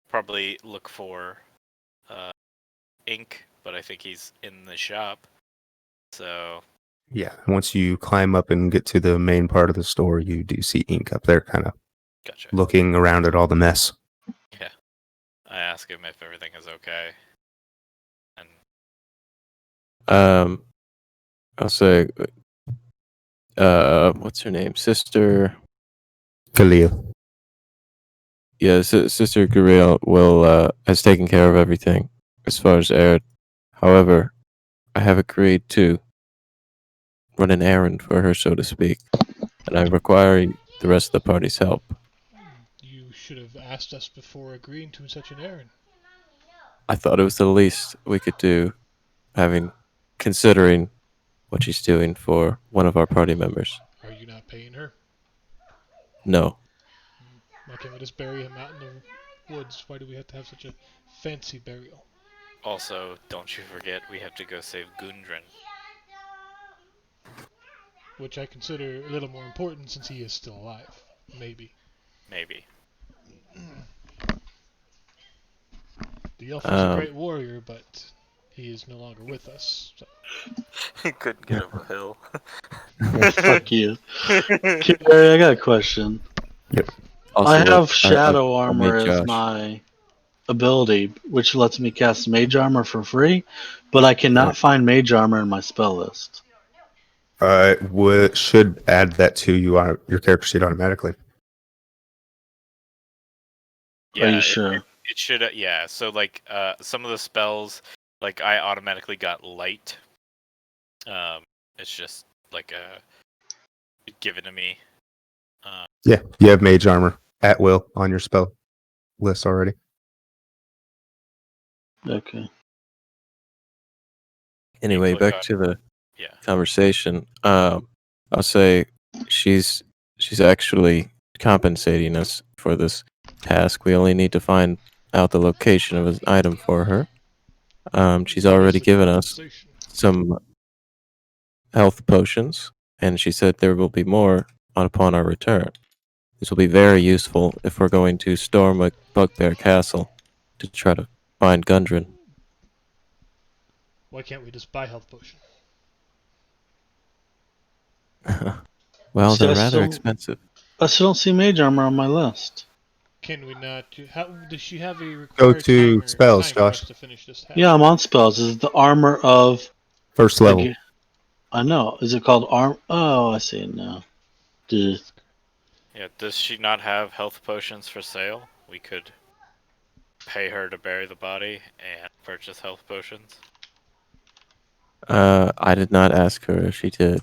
probably look for Ink, but I think he's in the shop. So Yeah. Once you climb up and get to the main part of the store, you do see Ink up there kind of gotcha. looking around at all the mess. Yeah. I ask him if everything is okay. And I'll say, what's her name? Sister. Khalil. Yeah, Sister Guriel has taken care of everything as far as Arid. However, I have agreed to run an errand for her, so to speak, and I require the rest of the party's help. You should have asked us before agreeing to such an errand. I thought it was the least we could do, considering what she's doing for one of our party members. Are you not paying her? No. Why can't we just bury him out in the woods? Why do we have to have such a fancy burial? also, don't you forget, we have to go save Gundren. Which I consider a little more important since he is still alive. Maybe. Maybe. The elf was a great warrior, but he is no longer with us. So. He couldn't get over a hill. Fuck you. Gary, I got a question. Also, I have shadow I made armor as Josh. my ability, which lets me cast mage armor for free, but I cannot find mage armor in my spell list. Should add that to your character sheet automatically. Yeah, Are you sure? It should, yeah. So, like, some of the spells, like, I automatically got light. It's just, like, given to me. Yeah, you have mage armor at will on your spell list already. Okay. Anyway, click back on- to the Yeah. conversation. I'll say she's actually compensating us for this task. We only need to find out the location of an item for her. She's What is already the given us compensation? some health potions, and she said there will be more upon our return. This will be very useful if we're going to storm a Bugbear Castle to try to find Gundren. Why can't we just buy health potion? Well, See, they're I rather still- expensive. I still don't see mage armor on my list. Can we not? How does she have a required Go to timer, spells, time for Josh. us to finish this task? Yeah, I'm on spells. Is it the armor of? First level. I know. Is it called arm? Oh, I see it now. Duh. Yeah, does she not have health potions for sale? We could pay her to bury the body and purchase health potions. I did not ask her if she did.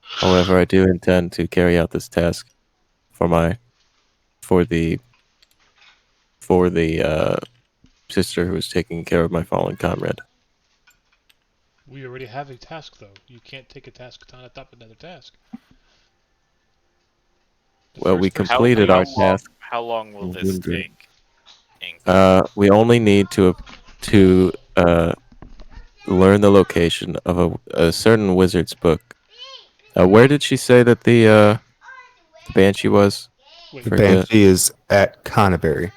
However, I do intend to carry out this task for the sister who is taking care of my fallen comrade. We already have a task, though. You can't take a task on top of another task. The Well, we first person- completed our long, task. How long will this Gundren. take? Ink? We only need to learn the location of a certain wizard's book. Where did she say that the banshee was? Wait, The Forget. Banshee is at Conneberry.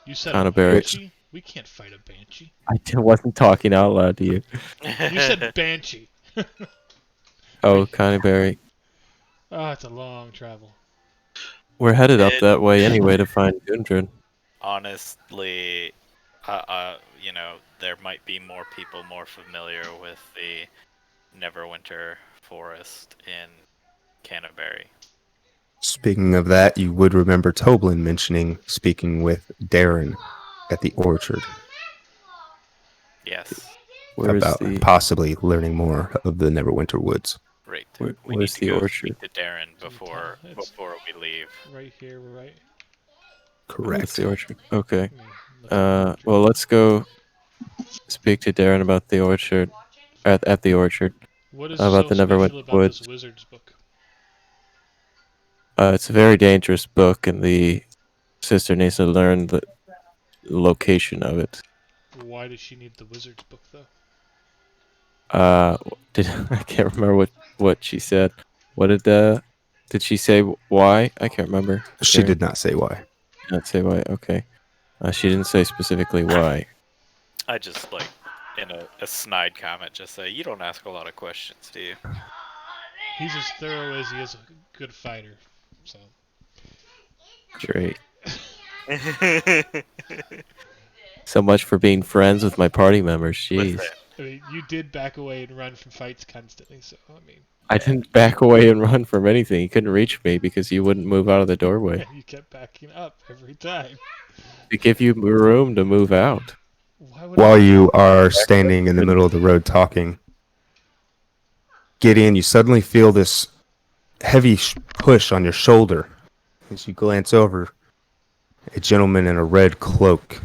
you said Conneberry. a banshee? We can't fight a banshee. Wasn't talking out loud to you. You said banshee. Oh, Conneberry. Oh, it's a long travel. We're headed up that way anyway to find Gundren. Honestly, you know, there might be more people more familiar with the Neverwinter Forest in Canterbury. Speaking of that, you would remember Toblin mentioning speaking with Darren at the orchard Yes, Where is about the possibly learning more of the Neverwinter Woods. right. Where- we where's need to the go orchard? speak to Darren before It's- we leave. Right here, right? where's Correct. the orchard? Okay. Let me look at the orchard. Well, let's go speak to Darren about the orchard. At the orchard. What is about so the Neverwinter special about Woods? this wizard's book? It's a very dangerous book, and the sister needs to learn the location of it. Why does she need the wizard's book, though? I can't remember what she said. What did she say why? I can't remember. She Darren? did not say why. Not say why. Okay. She didn't say specifically why. I just like in a snide comment, just say you don't ask a lot of questions, do you? He's as thorough as he is a good fighter. So Great. So much for being friends with my party members. Jeez. Listen, I mean, you did back away and run from fights constantly. So I mean, I didn't back away and run from anything. You couldn't reach me because you wouldn't move out of the doorway you kept backing up every time. to give you room to move out. Why would While you are standing in the middle of the road talking, Gideon, you suddenly feel this heavy push on your shoulder. As you glance over, a gentleman in a red cloak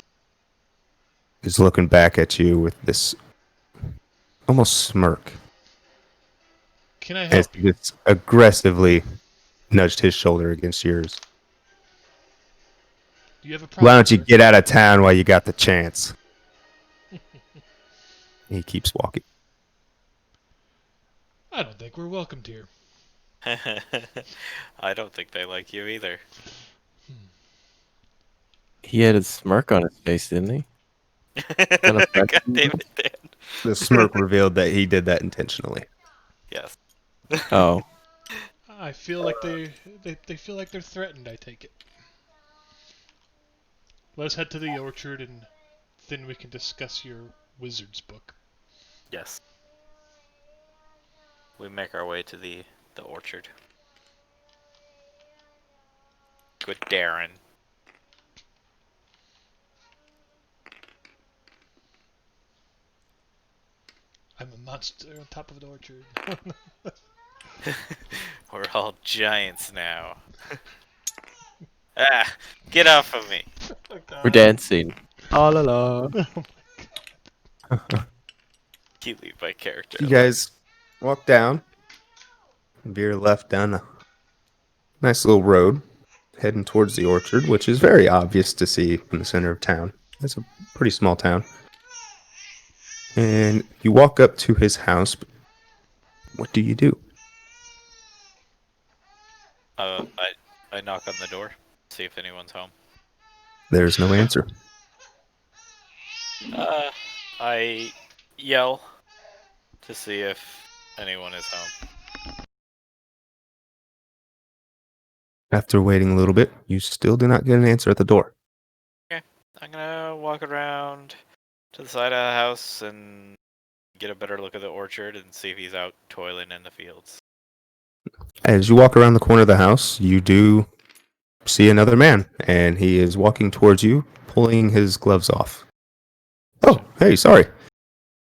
is looking back at you with this almost smirk. Can I As help he you? just aggressively nudged his shoulder against yours. Do you have a problem? Why don't you sir? get out of town while you got the chance? He keeps walking. I don't think we're welcomed here. I don't think they like you either. He had a smirk on his face, didn't he? God affected damn it, Dan. The smirk revealed that he did that intentionally. Yes. Oh. I feel like they feel like they're threatened. I take it. Let's head to the orchard and then we can discuss your wizard's book. Yes. We make our way to the orchard. Good Darren. I'm a monster on top of the orchard. We're all giants now. Ah, get off of me. We're dancing. Oh la la. You leave my character. You guys walk down. Veer left down a nice little road. heading towards the orchard, which is very obvious to see in the center of town. It's a pretty small town. And you walk up to his house. What do you do? I knock on the door, see if anyone's home. There's no answer. I yell to see if anyone is home. After waiting a little bit, you still do not get an answer at the door. I'm gonna walk around to the side of the house and get a better look at the orchard and see if he's out toiling in the fields. As you walk around the corner of the house, you do see another man, and he is walking towards you, pulling his gloves off. Oh, hey, sorry.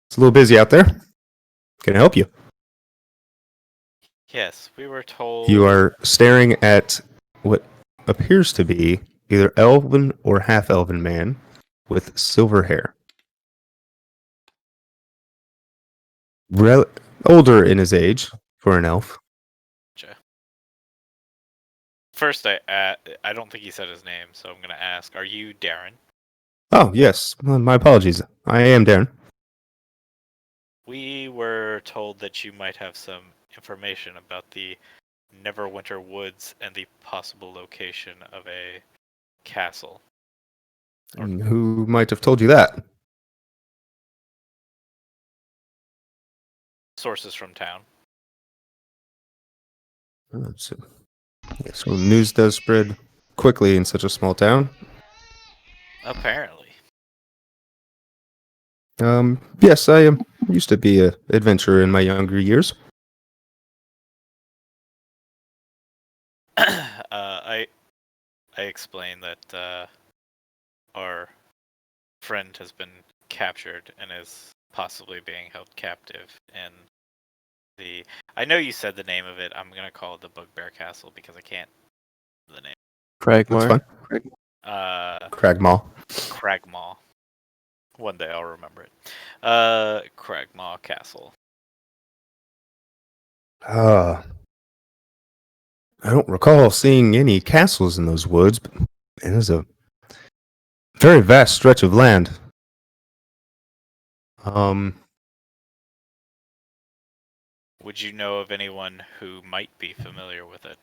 It's a little busy out there. Can I help you? Yes, we were told. You are staring at what appears to be either elven or half-elven man with silver hair. Older in his age for an elf. First, I don't think he said his name, so I'm gonna ask: are you Darren? Oh, yes. My apologies. I am Darren. We were told that you might have some information about the Neverwinter Woods and the possible location of a castle. And who might have told you that? Sources from town. So news does spread quickly in such a small town. Apparently. Yes, I used to be an adventurer in my younger years. I explained that our friend has been captured and is possibly being held captive in the. I know you said the name of it. I'm gonna call it the Bugbear Castle because I can't. The name. That's Cragmar. fine. Cragmaw. Cragmaw. One day I'll remember it. Cragmaw Castle. I don't recall seeing any castles in those woods, but it is a very vast stretch of land. Would you know of anyone who might be familiar with it?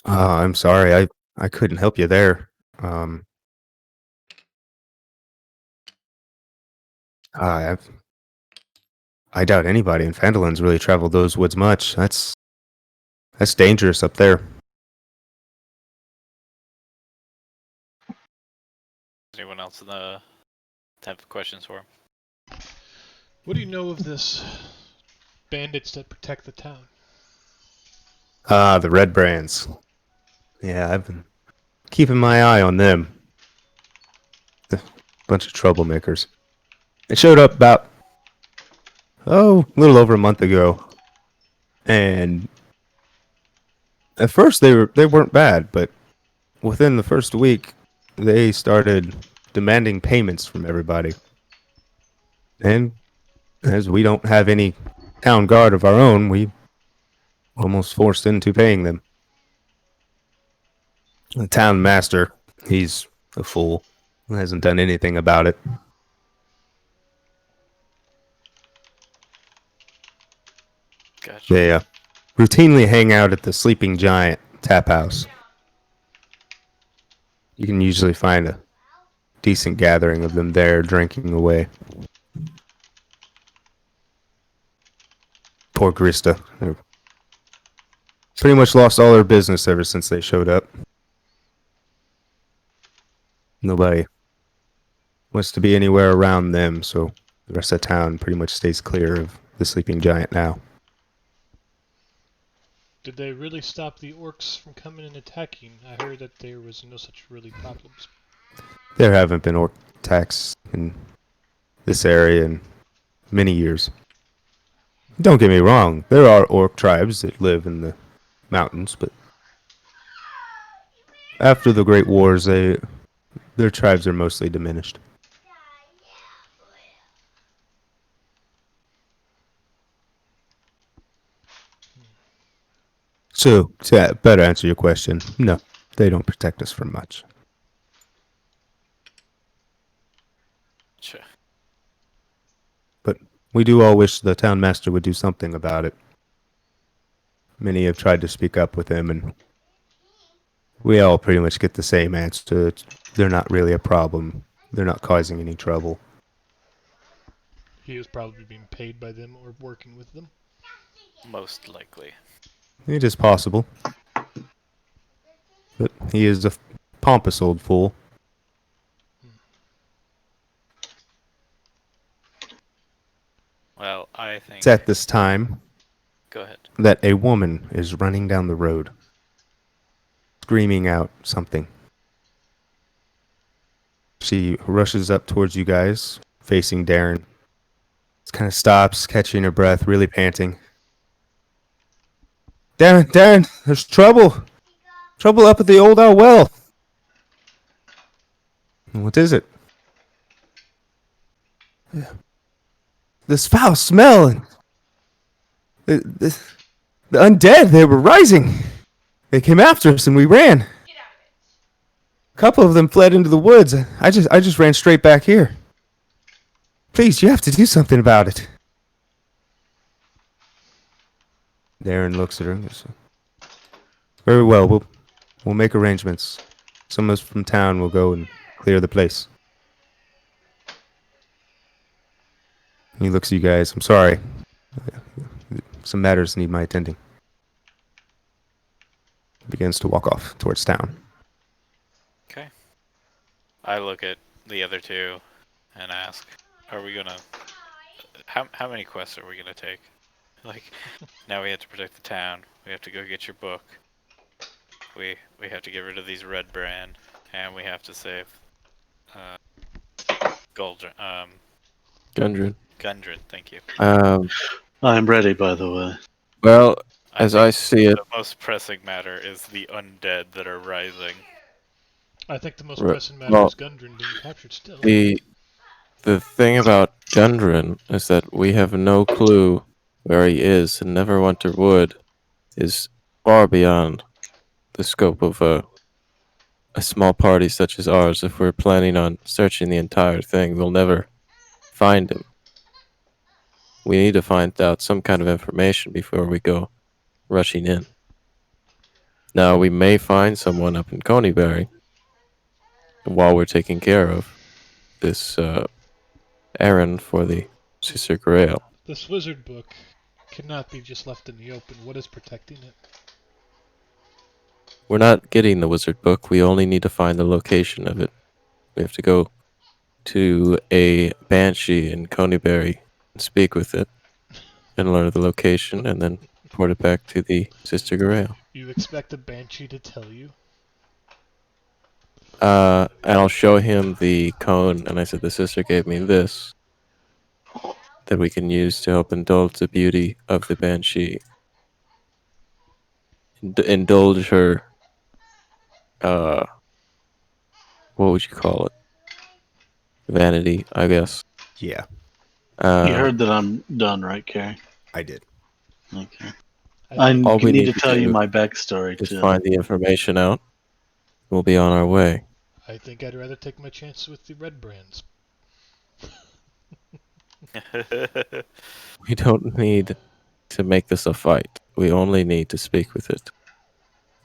I'm sorry, I couldn't help you there. I doubt anybody in Phantolin's really traveled those woods much. That's dangerous up there. Anyone else in the have questions for him? What do you know of this bandits that protect the town? The Red Brands. Yeah, I've been keeping my eye on them. A bunch of troublemakers. They showed up about, a little over a month ago. And at first they weren't bad, but within the first week, they started demanding payments from everybody. And as we don't have any town guard of our own, we almost forced into paying them. The town master, he's a fool. He hasn't done anything about it. Gotcha. They routinely hang out at the Sleeping Giant tap house. You can usually find a decent gathering of them there drinking away. Poor Grista. They've pretty much lost all their business ever since they showed up. Nobody wants to be anywhere around them, so the rest of the town pretty much stays clear of the Sleeping Giant now. Did they really stop the orcs from coming and attacking? I heard that there was no such really problems. There haven't been orc attacks in this area in many years. Don't get me wrong, there are orc tribes that live in the mountains, but after the Great Wars, their tribes are mostly diminished. So, to better answer your question, no, they don't protect us from much. Sure. But we do all wish the town master would do something about it. Many have tried to speak up with him, and we all pretty much get the same answer. They're not really a problem. They're not causing any trouble. He was probably being paid by them or working with them. Most likely. It is possible. But he is a pompous old fool. Well, I think. It's at this time Go ahead. that a woman is running down the road, screaming out something. She rushes up towards you guys, facing Darren. Kind of stops, catching her breath, really panting. Darren, there's trouble. Trouble up at the Old Owl Well. What is it? This foul smell and the undead, they were rising. They came after us and we ran. Get out of it. A couple of them fled into the woods. I just ran straight back here. Please, you have to do something about it. Darren looks at her and goes, very well, we'll make arrangements. Some of us from town will go and clear the place. He looks at you guys. I'm sorry. Some matters need my attending. Begins to walk off towards town. Okay. I look at the other two and ask, are we gonna... How many quests are we gonna take? Like, now we have to protect the town. We have to go get your book. We have to get rid of these red brand. And we have to save... Gundren. Gundren, thank you. I'm ready, by the way. Well, as think I see it, the most pressing matter is the undead that are rising. I think the most Right. pressing matter Well, is Gundren being captured still. the thing about Gundren is that we have no clue where he is, and Neverwinter Wood is far beyond the scope of a small party such as ours. If we're planning on searching the entire thing, we'll never find him. We need to find out some kind of information before we go rushing in. Now, we may find someone up in Coneyberry while we're taking care of this errand for the Sister Grail. This wizard book cannot be just left in the open. What is protecting it? We're not getting the wizard book. We only need to find the location of it. We have to go to a banshee in Coneyberry and speak with it and learn the location and then report it back to the Sister Grail. You expect the banshee to tell you? And I'll show him the cone, and I said the sister gave me this that we can use to help indulge the beauty of the banshee. Indulge her, what would you call it? Vanity, I guess. Yeah, You heard that I'm done, right, Carrie? I did. Okay. I I think All we need need to to tell you do my backstory, Just too. find the information out. We'll be on our way. I'd rather take my chances with the red brands. We don't need to make this a fight. We only need to speak with it.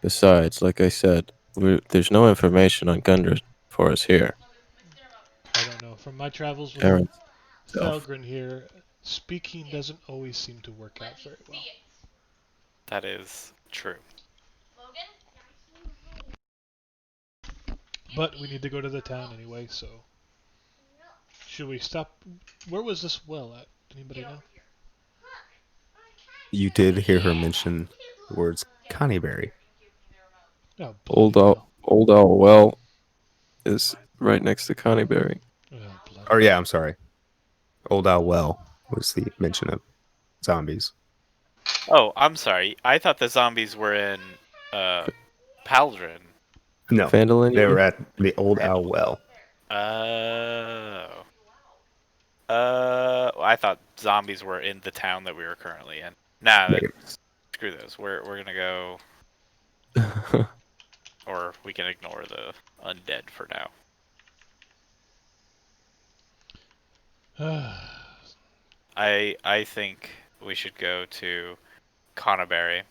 Besides, like I said, there's no information on Gundren for us here. I don't know. From my travels with Aaron, self. Felgren here, speaking doesn't always seem to work out very well. That is true. Logan? But we need to go to the town anyway, so... Should we stop? Where was this well at? Anybody know? You did hear her mention the words Coneyberry. Oh, Old bloody hell. Owl Well is right next to Coneyberry. Oh, bloody Or yeah, I'm sorry. Old Owl Well was the mention of zombies. Oh, I'm sorry. I thought the zombies were in Paldron. No, Phandalin? they were at the Old Owl Well. I thought zombies were in the town that we were currently in. Nah, Negative. that's screw this. We're gonna go, or we can ignore the undead for now. I think we should go to Connerbury,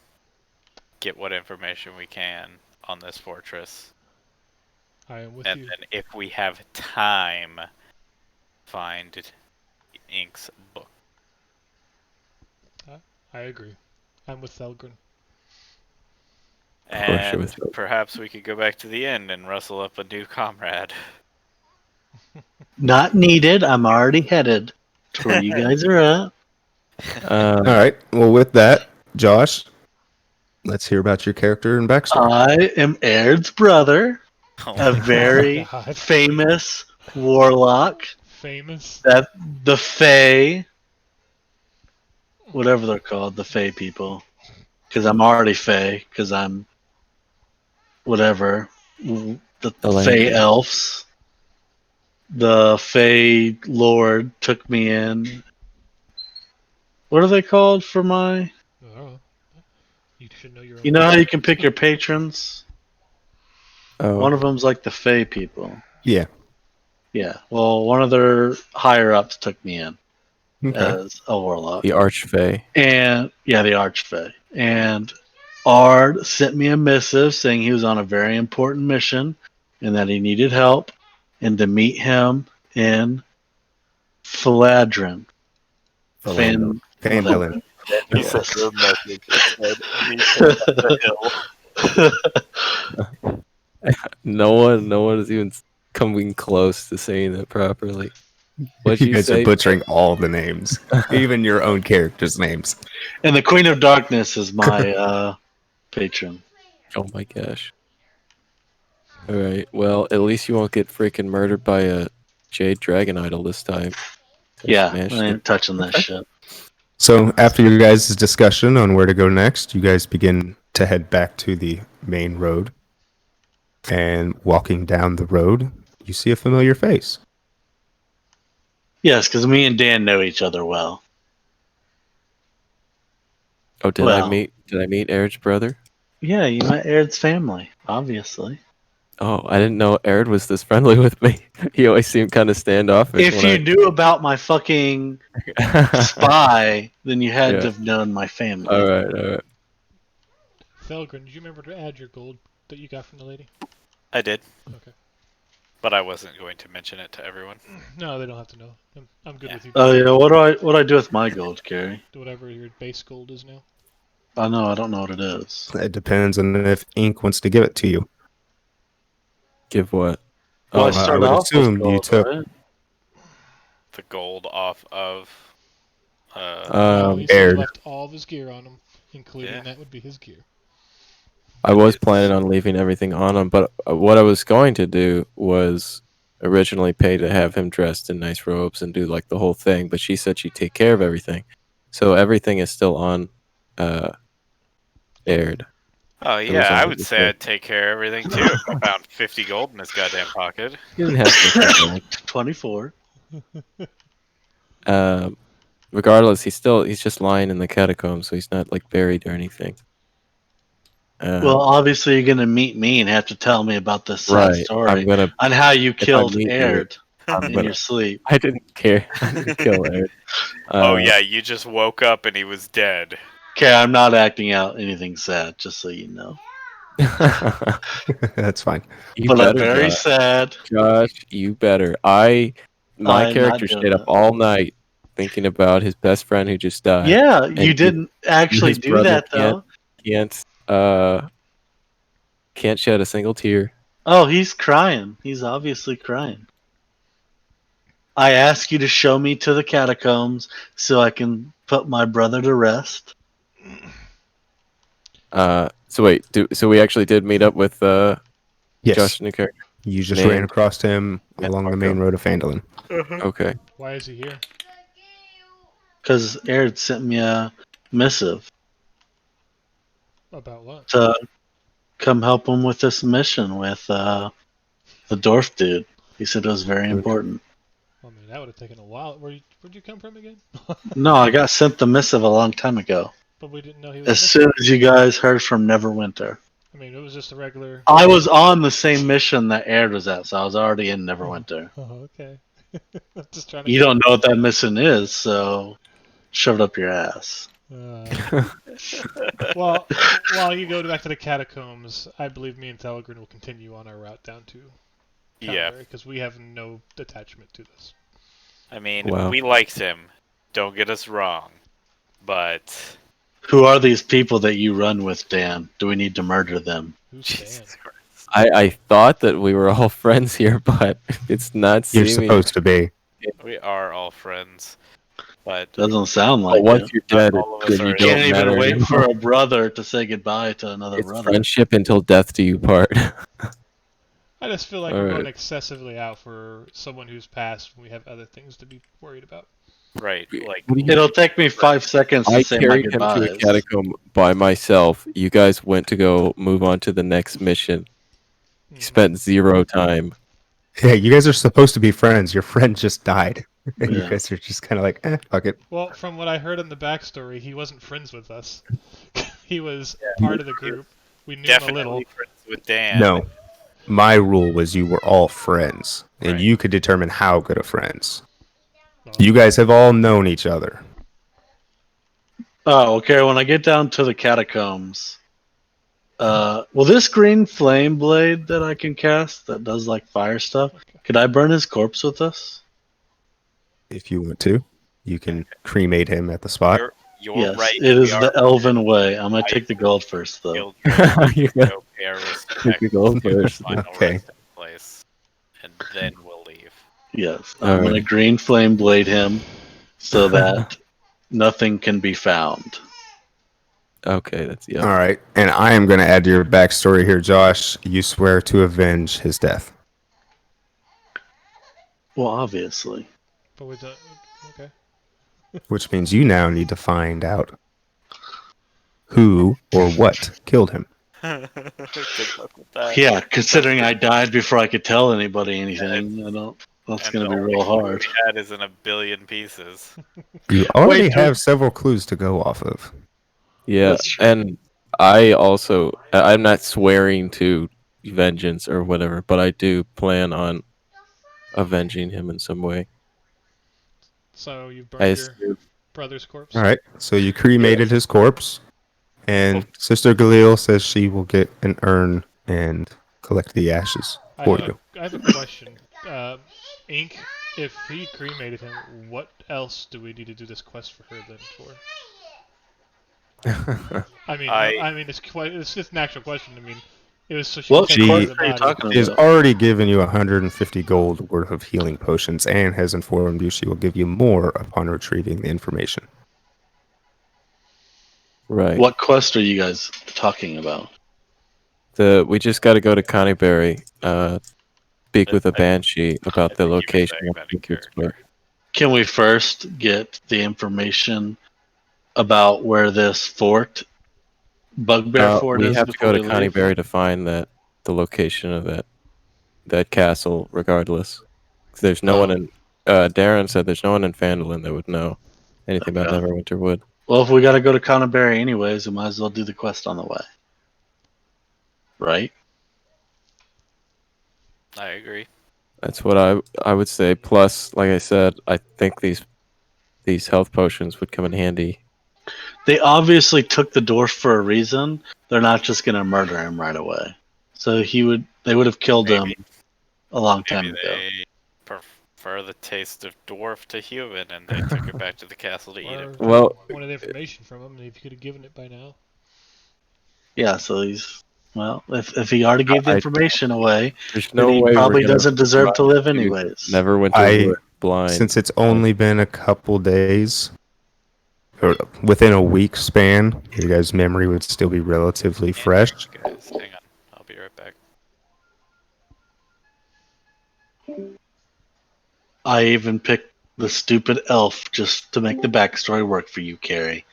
get what information we can on this fortress, I am with and you. then if we have time, find Ink's book. I agree. I'm with Thelgren. Of course you're And with me. perhaps we could go back to the inn and rustle up a new comrade. Not needed. I'm already headed to where you guys are at. All right. Well, with that, Josh, let's hear about your character and backstory. I am Aird's brother, Oh a my very God. famous warlock. Famous. That the Fae, whatever they're called, the Fae people. Because I'm already Fae. Because I'm whatever. The Elena. Fae elves. The Fae Lord took me in. What are they called for my? Oh, you should know your own. You know how you can pick your patrons? Oh, One of them's like the Fae people. Yeah. Yeah. Well, one of their higher ups took me in Okay. as a warlock. the Archfey. And yeah, the Archfey. And Ard sent me a missive saying he was on a very important mission and that he needed help and to meet him in Philadrin. Phandalin. Phandalin. He sent you a message that said, "Meet him at the hill." No one is even coming close to saying that properly. What'd You you guys say? are butchering all the names, even your own characters' names. And the Queen of Darkness is my patron. Oh my gosh. Alright, well, at least you won't get freaking murdered by a Jade Dragon Idol this time. Yeah, Smashed I it. ain't touching that shit. So, after your guys' discussion on where to go next, you guys begin to head back to the main road. And walking down the road, you see a familiar face. Yes, because me and Dan know each other well. Oh, did Well. I meet Aird's brother? Yeah, you met Aird's family, obviously. Oh, I didn't know Aird was this friendly with me. He always seemed kind of standoffish. If you knew about my fucking spy, then you had Yeah. to have known my family. Alright. Thelgren, did you remember to add your gold that you got from the lady? I did, Okay. but I wasn't going to mention it to everyone. No, they don't have to know. I'm good Yeah. with you. Oh yeah, what do I do with my gold, Gary? Whatever your base gold is now. I know, I don't know what it is. It depends on if Ink wants to give it to you. Give what? Well, Oh, I started would off with assume you gold, took- right? The gold off of. No, he said Aired. he left all of his gear on him, including Yeah. that would be his gear. I was planning on leaving everything on him, but what I was going to do was originally pay to have him dressed in nice robes and do like the whole thing, but she said she'd take care of everything. So everything is still on Aired. Oh was yeah, I under would the say thing. I'd take care of everything too. If I found 50 gold in his goddamn pocket. He didn't have to take it. 24. Regardless, he's just lying in the catacombs, so he's not like buried or anything. Well, obviously you're gonna meet me and have to tell me about this sad right. story I'm gonna. on how you I killed meet you, Aird I'm in gonna. your sleep. I didn't care. I didn't kill Aired. Oh yeah, you just woke up and he was dead. Okay, I'm not acting out anything sad, just so you know. That's fine. You But I'm better, very Josh. sad. Josh, you better. My I'm character not doing stayed up that. all night thinking about his best friend who just died. Yeah, and you didn't actually his do brother that though. Can't shed a single tear. Oh, he's crying. He's obviously crying. I ask you to show me to the catacombs so I can put my brother to rest. So wait, so we actually did meet up with Yes. Josh new character. You just Man. ran across him Yeah, along the Marco. main road of Phandalin. Okay. Why is he here? Because Aird sent me a missive About what? to come help him with this mission with the dwarf dude. He said it was very important. I mean, that would have taken a while. Where'd you come from again? No, I got sent the missive a long time ago. But we didn't know he was As missing. soon as you guys heard from Neverwinter. I mean, it was just a regular. I was on the same mission that Aird was at, so I was already in Neverwinter. Oh, okay. I'm just trying to. You don't know what that mission is, so shove it up your ass. Well, while you go back to the catacombs, I believe me and Telegrin will continue on our route down to Yeah. because we have no attachment to this. I mean, Wow. we liked him. Don't get us wrong, but Who are these people that you run with, Dan? Do we need to murder them? Who's Dan? Jesus Christ. I thought that we were all friends here, but it's not You're seeming. supposed to be. We are all friends, but Doesn't sound But like once it. you're dead, all of us then you are- don't Can't matter even wait anymore. for a brother to say goodbye to another It's brother. friendship until death do you part. I just feel like we're Alright. going excessively out for someone who's passed when we have other things to be worried about. right, like What do you- It'll take me 5 seconds to I say my carried him to a goodbyes. catacomb by myself. You guys went to go move on to the next mission. You spent 0 time. Yeah, you guys are supposed to be friends. Your friend just died. And you Yeah. guys are just kind of like, fuck it. Well, from what I heard in the backstory, he wasn't friends with us. He was part of the group. We knew him a little. definitely friends with Dan. No. My rule was you were all friends, and Right. you could determine how good of friends. Well, You guys have all known each other. Oh, okay. When I get down to the catacombs, will this green flame blade that I can cast that does like fire stuff, could I burn his corpse with this? If you want to, you can cremate him at the spot. You're Yes, right. it is we are the elven way. I'm gonna I- take the gold first, though. guild You go pay our respects the gold to the first. final Okay. resting place, and then we'll leave. Yes, All I'm gonna right. green flame blade him so that nothing can be found. Okay, that's yeah. All right. And I am going to add to your backstory here, Josh. You swear to avenge his death. Well, obviously. but we don't. Okay. Which means you now need to find out who or what killed him. Good luck with that. Yeah, considering I died before I could tell anybody anything, I don't. That's And gonna the be only real clue hard. We had is in a billion pieces. You already Wait, have several clues to go off of. Yeah, That's true. and I'm not swearing to vengeance or whatever, but I do plan on avenging him in some way. So you I burned your assume. brother's corpse. All right. So you cremated his corpse, and Sister Galil says she will get an urn and collect the ashes for you. I have a question. Ink, if he cremated him, what else do we need to do this quest for her then for? I mean, it's just an actual question. I mean, it was so she What can take care of quest the are you body. talking She has about? already given you 150 gold worth of healing potions and has informed you she will give you more upon retrieving the information. Right. What quest are you guys talking about? We just got to go to Connieberry, speak with a I- banshee about I the think you were location saying of that in the character. where. Can we first get the information about where this fort, Bugbear Fort, We is? have to go before to we leave? Connieberry to find the location of that castle, regardless. 'Cause there's no Oh. one in. Darren said there's no one in Phandalin that would know anything about Okay. Neverwinter Wood. Well, if we got to go to Conneberry anyways, we might as well do the quest on the way. Right? I agree. That's what I would say. Plus, like I said, I think these health potions would come in handy. They obviously took the dwarf for a reason. They're not just going to murder him right away. So they would have killed him Maybe, a long time maybe ago. they prefer the taste of dwarf to human, and they took it back to the castle to eat Or it. Well, wanted information from him, and if you could have given it by now. Yeah, so if he already gave the I- information away, there's then no he way probably we're gonna doesn't deserve to live do anyways. Neverwinter I- Wood blind. Since it's only been a couple days, or within a week span, your guys' memory would still be relatively fresh. Guys, hang on. I'll be right back. I even picked the stupid elf just to make the backstory work for you, Carrie.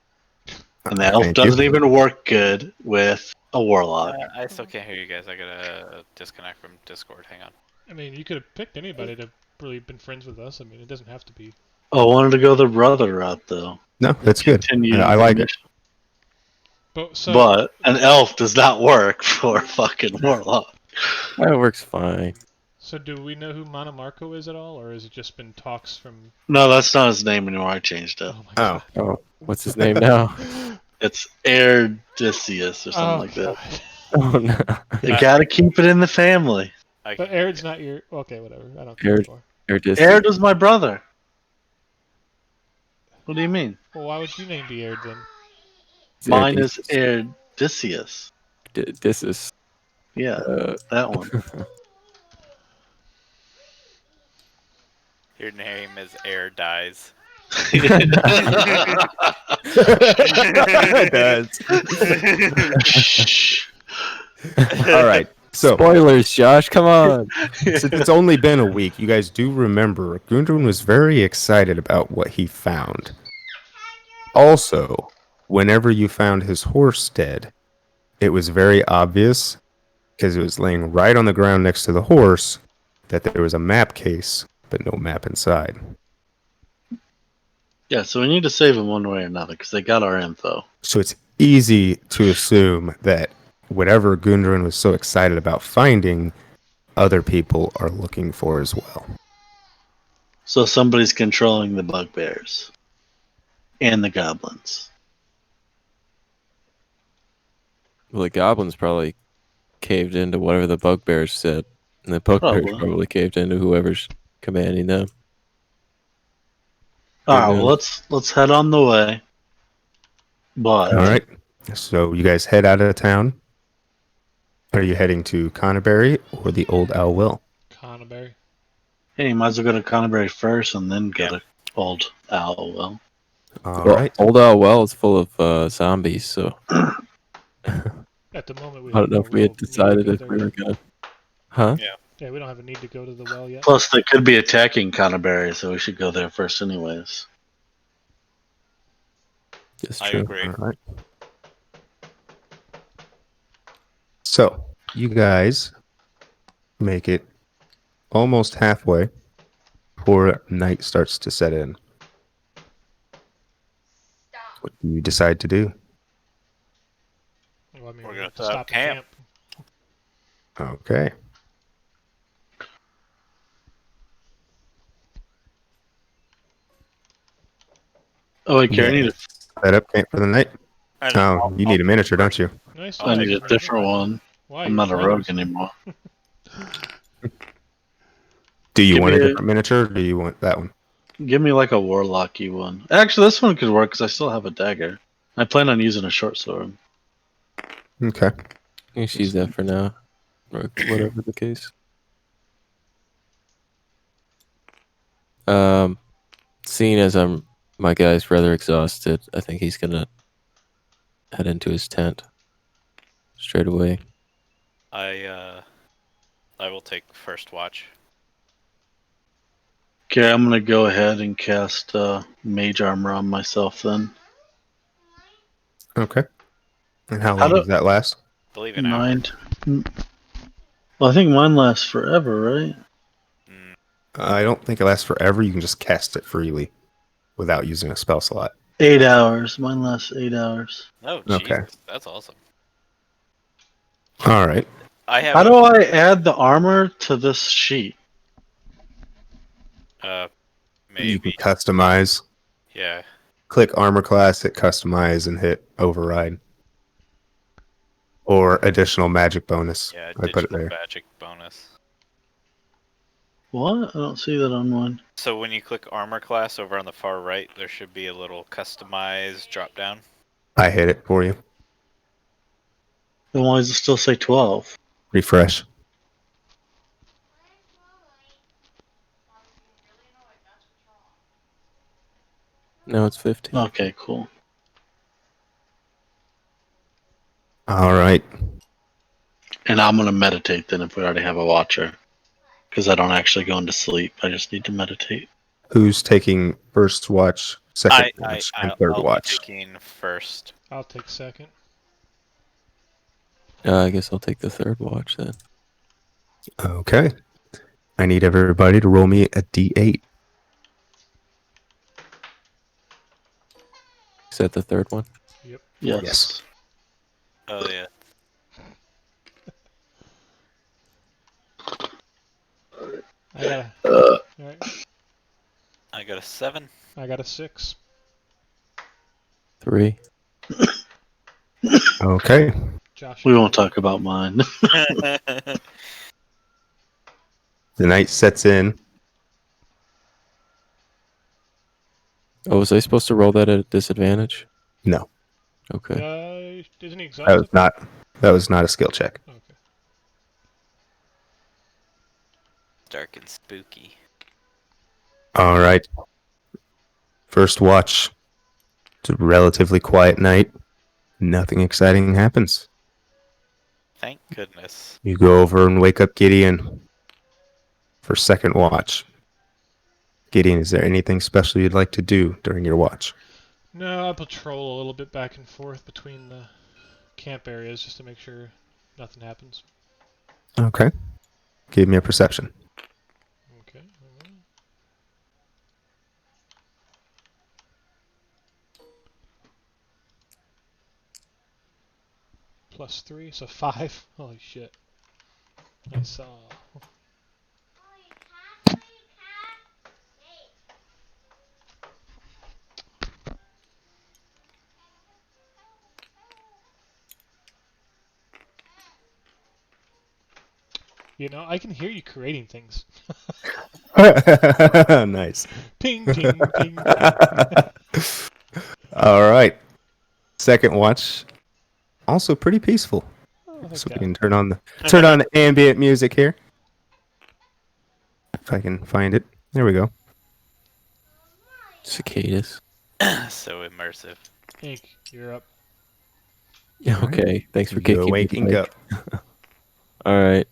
And the elf Thank you. doesn't even work good with a warlock. I still can't hear you guys. I gotta disconnect from Discord. Hang on. I mean, you could have picked anybody to really been friends with us. I mean, it doesn't have to be. Oh, I wanted to go the brother route though. No, that's good. Continue I the like it. mission. But an elf does not work for a fucking warlock. That works fine. So do we know who Monomarco is at all, or has it just been talks from? No, that's not his name anymore. I changed it. Oh my Oh, Oh, what's his name now? god. It's Erdicius or something Oh like that. god. Oh no. You gotta keep it in the family. But Aird's not your. Okay, whatever. I don't care Aird. anymore. Erd was my brother. What do you mean? Well, why would you name the Aird then? Mine is Erdicius. This is. Yeah, that one. Your name is Air Dies. it does. All right. So Spoilers, Josh. Come on. since it's only been a week, you guys do remember Gundren was very excited about what he found. Also, whenever you found his horse dead, it was very obvious, because it was laying right on the ground next to the horse, that there was a map case, but no map inside. Yeah, so we need to save him one way or another because they got our info. So it's easy to assume that whatever Gundren was so excited about finding, other people are looking for as well. So somebody's controlling the bugbears and the goblins. Well, the goblins probably caved into whatever the bugbears said, and the bugbears Probably. probably caved into whoever's commanding them. All right, knows? well, let's head on the way. But All right. So you guys head out of town. Are you heading to Connerbury or the Old Owl Well? Connerbury. hey, you might as well go to Connerbury first and then go Yeah. to Old Owl Well. All Well, right. Old Owl Well is full of zombies, so At the moment, we I don't know have if no we had real need to decided go if there we were yet. gonna. Huh? Yeah, we don't have a need to go to the well yet. Plus, they could be attacking Connerbury, so we should go there first, anyways. That's I true. agree. All right. So you guys make it almost halfway before night starts to set in. Stop. What do you decide to do? Well, I mean, We're we gonna have to set up stop camp. camp. Okay. Oh, wait, Karen, I Yeah. need Set up camp for the night. And Oh, you need a miniature, don't you? Nice. I need a Nice. different one. Why? I'm not a Brothers. rogue anymore. Do you Give want a me a- different miniature or do you want that one? Give me like a warlocky one. Actually, this one could work because I still have a dagger. I plan on using a short sword. Okay. You can use that for now, or whatever the case. Seeing as my guy's rather exhausted, I think he's gonna head into his tent straight away. I will take first watch. Okay, I'm gonna go ahead and cast mage armor on myself then. Okay. And how How long do- does that last? I believe an hour. Well, I think mine lasts forever, right? Mm, I don't think it lasts forever. You can just cast it freely without using a spell slot. 8 hours. Mine lasts 8 hours. oh, Okay. Jesus, that's awesome. All right. I have How do I add the armor to this sheet? uh You can maybe customize. yeah. Click armor class, hit customize, and hit override. Or additional magic bonus. Yeah, I put it digital there. magic bonus. What? I don't see that on mine. So when you click armor class over on the far right, there should be a little customize drop down. I hit it for you. Then why does it still say 12? Refresh. No, it's 15. Okay, cool. All right. And I'm gonna meditate then if we already have a watcher. Because I don't actually go into sleep. I just need to meditate. Who's taking first watch, second I watch, and 3rd I'll be watch? taking first. I'll take second. I guess I'll take the third watch then. Okay. I need everybody to roll me a d8. Is that the third one? Yes. Yes. Oh yeah. I got a. Uh, Alright. I got a 7. I got a 6. 3. Okay. Josh. we won't talk about mine. The night sets in. Oh, was I supposed to roll that at a disadvantage? No, Okay. Isn't he that exhausted? was not. That was not a skill check. Okay. Dark and spooky. All right. First watch. It's a relatively quiet night. Nothing exciting happens. Thank goodness. You go over and wake up Gideon for second watch. Gideon, is there anything special you'd like to do during your watch? No, I patrol a little bit back and forth between the camp areas just to make sure nothing happens. Okay. Give me a perception. Okay. Alright. +3, so 5. Holy shit. I saw. You know, I can hear you creating things. Nice. Ping, ping, ping. All right. Second watch. Also pretty peaceful. Oh, So we okay. can turn on the ambient music here. If I can find it. There we go. Cicadas. So immersive. Ink, you're up. Yeah. Okay. Thanks for You kicking me. waking Mike. up. All right.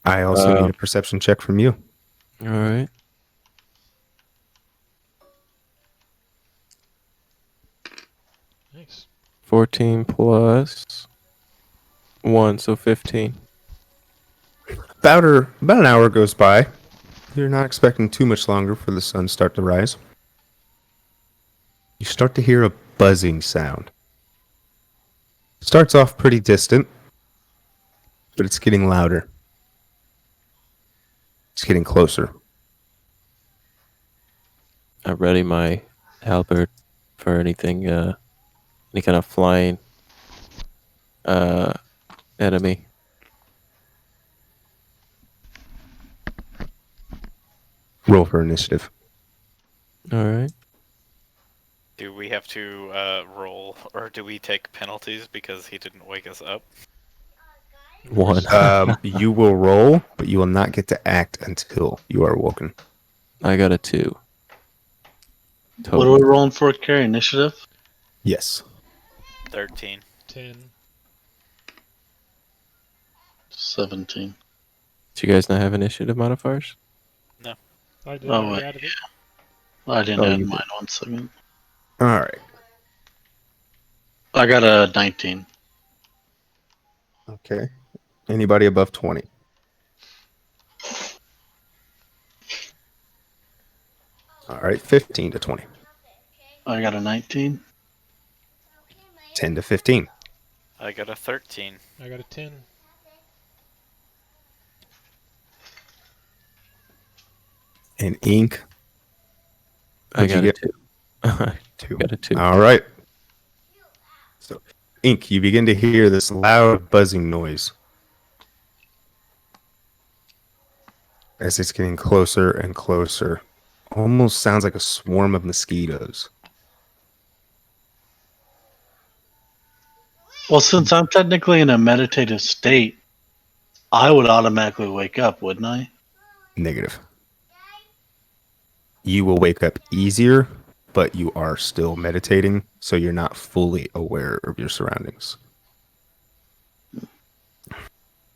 I also need a perception check from you. All right. Nice. 14 plus 1, so 15. About an hour goes by. You're not expecting too much longer for the sun start to rise. You start to hear a buzzing sound. It starts off pretty distant, but it's getting louder. It's getting closer. I ready my halberd for anything, any kind of flying enemy. Roll for initiative. All right. Do we have to roll, or do we take penalties because he didn't wake us up? 1. You will roll, but you will not get to act until you are woken. I got a 2. What are Total. we rolling for, Carrie? Initiative? Yes. 13. 10. 17. Do you guys not have initiative modifiers? I did. Oh, I wait. added it. I didn't Oh, add you mine 1 second. All right. I got a 19. Okay. Anybody above 20? All right. 15 to 20. I got a 19. 10 to 15. I got a 13. I got a 10. And ink. I What'd you got a get? 2. I 2. got a 2. All right. So, ink, you begin to hear this loud buzzing noise as it's getting closer and closer. Almost sounds like a swarm of mosquitoes. Well, since I'm technically in a meditative state, I would automatically wake up, wouldn't I? Negative. You will wake up easier, but you are still meditating, so you're not fully aware of your surroundings.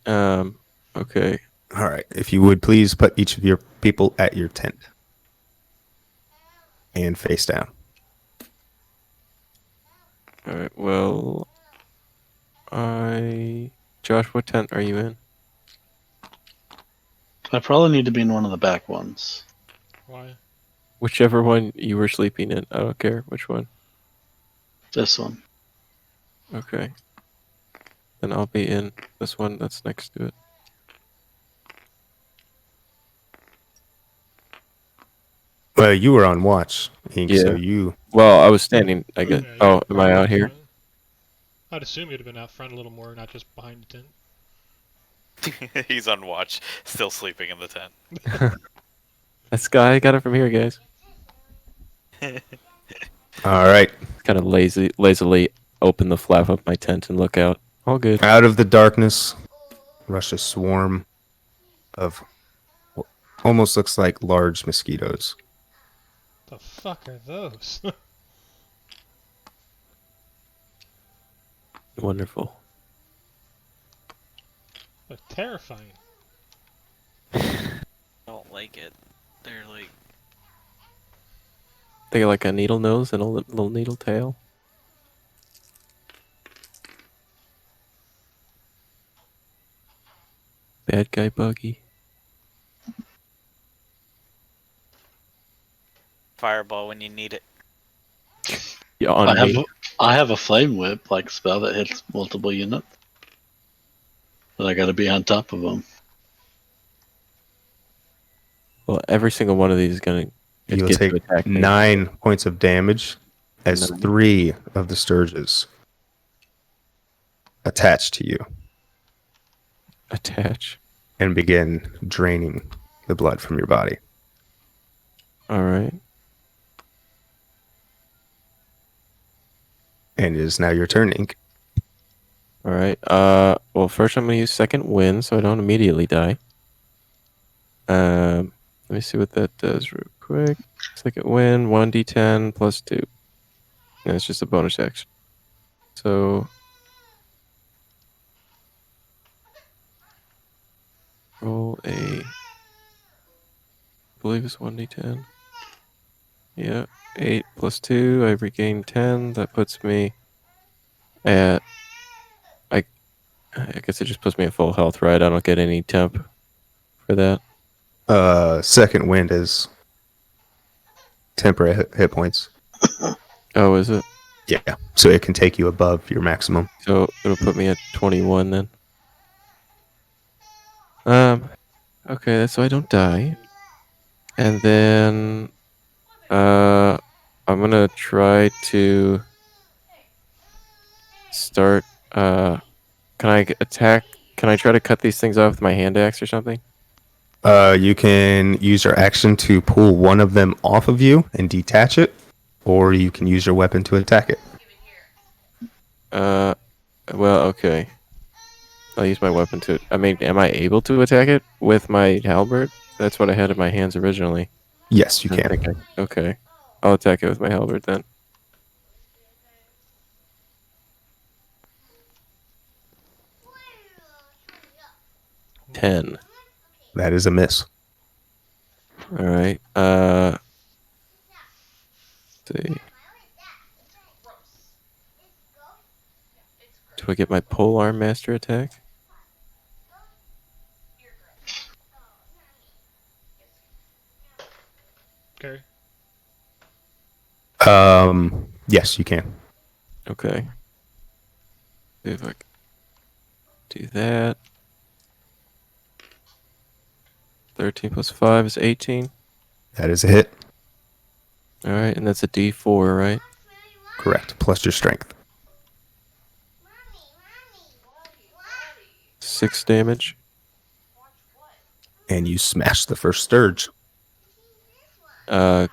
Okay. All right. If you would please put each of your people at your tent and face down. All right. Well, Josh, what tent are you in? I probably need to be in one of the back ones. Why? Whichever one you were sleeping in. I don't care which one. This one. Okay. then I'll be in this one that's next to it. Well, you were on watch, Ink, so Yeah. you. Well, I was standing. I guess. Yeah, Oh, you're am I out here? front. I'd assume you'd have been out front a little more, not just behind the tent. He's on watch, still sleeping in the tent. That's guy. I got it from here, guys. All right. Kind of lazily open the flap of my tent and look out. All good. Out of the darkness, rush a swarm of what almost looks like large mosquitoes. The fuck are those? Wonderful. They're terrifying. I don't like it. They're like They got like a needle nose and a little needle tail. Bad guy buggy. fireball when you need it. Yeah, on me. I have a flame whip like spell that hits multiple units. But I got to be on top of them. Well, every single one of these is gonna You'll get take to attack me. 9 points of damage as Nine. 3 of the Sturges attach to you Attach. and begin draining the blood from your body. All right. And it is now your turn, Ink. All right. Well, first I'm gonna use second wind so I don't immediately die. Let me see what that does real quick. Second wind, 1d10 plus 2. And it's just a bonus action. So roll a, I believe it's 1d10. Yeah, 8 plus 2. I regain 10. That puts me at, I guess it just puts me at full health, right? I don't get any temp for that. Second wind is temporary hit points. Oh, is it? Yeah, so it can take you above your maximum. So it'll put me at 21 then. Okay, so I don't die. And then I'm gonna try to start can I attack, can I try to cut these things off with my hand axe or something? You can use your action to pull one of them off of you and detach it, or you can use your weapon to attack it. Well, okay. I'll use my weapon to, I mean, am I able to attack it with my halberd? That's what I had in my hands originally. Yes, you I can. think okay. I'll attack it with my halberd then. Ten. That is a miss. All right. See. Do I get my pole arm master attack? Okay. Yes, you can. Okay. See if I can do that. 13 plus 5 is 18. That is a hit. All right, and that's a D4, right? Correct. Plus your strength. 6 damage. And you smash the first Sturge. Can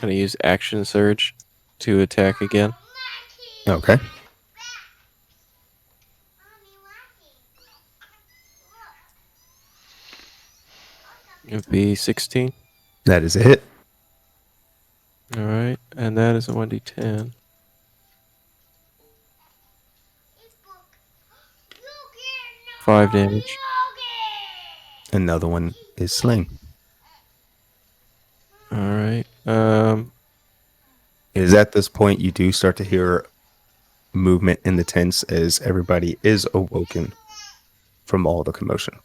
I use action surge to attack again? Okay. It would be 16. That is a hit. All right, and that is a 1d10. Five damage. Another one is slain. All right. It is at this point you do start to hear movement in the tents as everybody is awoken from all the commotion.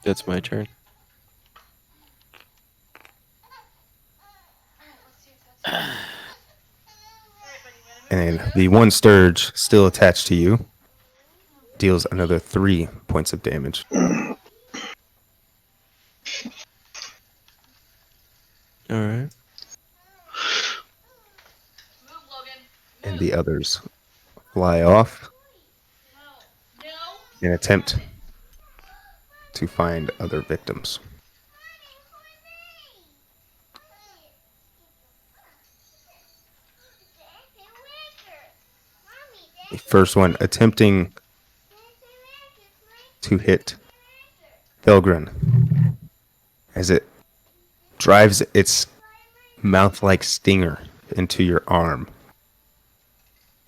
That's my turn. And the one Sturge still attached to you deals another 3 points of damage. All right. Move, Logan. And the others fly off No. and attempt to find other victims. The first one attempting to hit Thelgren as it drives its mouth-like stinger into your arm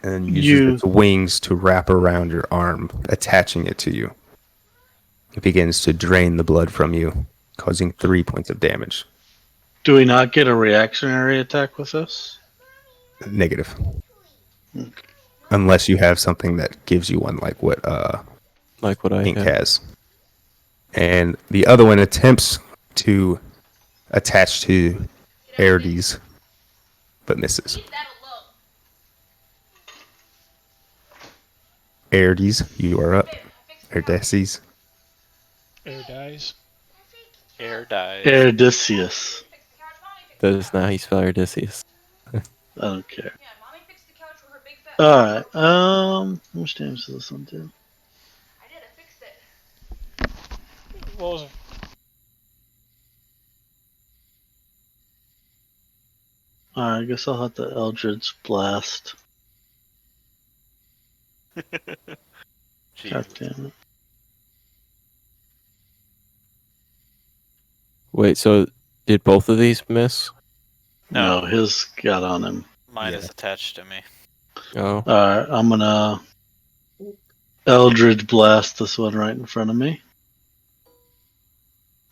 and uses its wings to wrap around your arm, attaching it to you. It begins to drain the blood from you, causing 3 points of damage. Do we not get a reactionary attack with this? Negative. Unless you have something that gives you one, like what Like what I Ink have. has. And the other one attempts to attach to Erdes, but misses. Leave that alone. Erdes, you are up. Babe, I fixed the couch. Erdeses. Air dies. Air dies. Erudicius. Fix the couch. Mommy fixed That the is couch. not how you spell Odysseus. I don't care. Yeah, mommy fixed the couch with her big fat. Alright, how much damage does this one do? I did. I fixed it. What was it? Alright, I guess I'll have the Eldritch Blast. Jeez. God damn it. Wait, so did both of these miss? No. No, his got on him. Mine Yeah. is attached to me. Oh. Alright, I'm gonna Eldritch Blast this one right in front of me.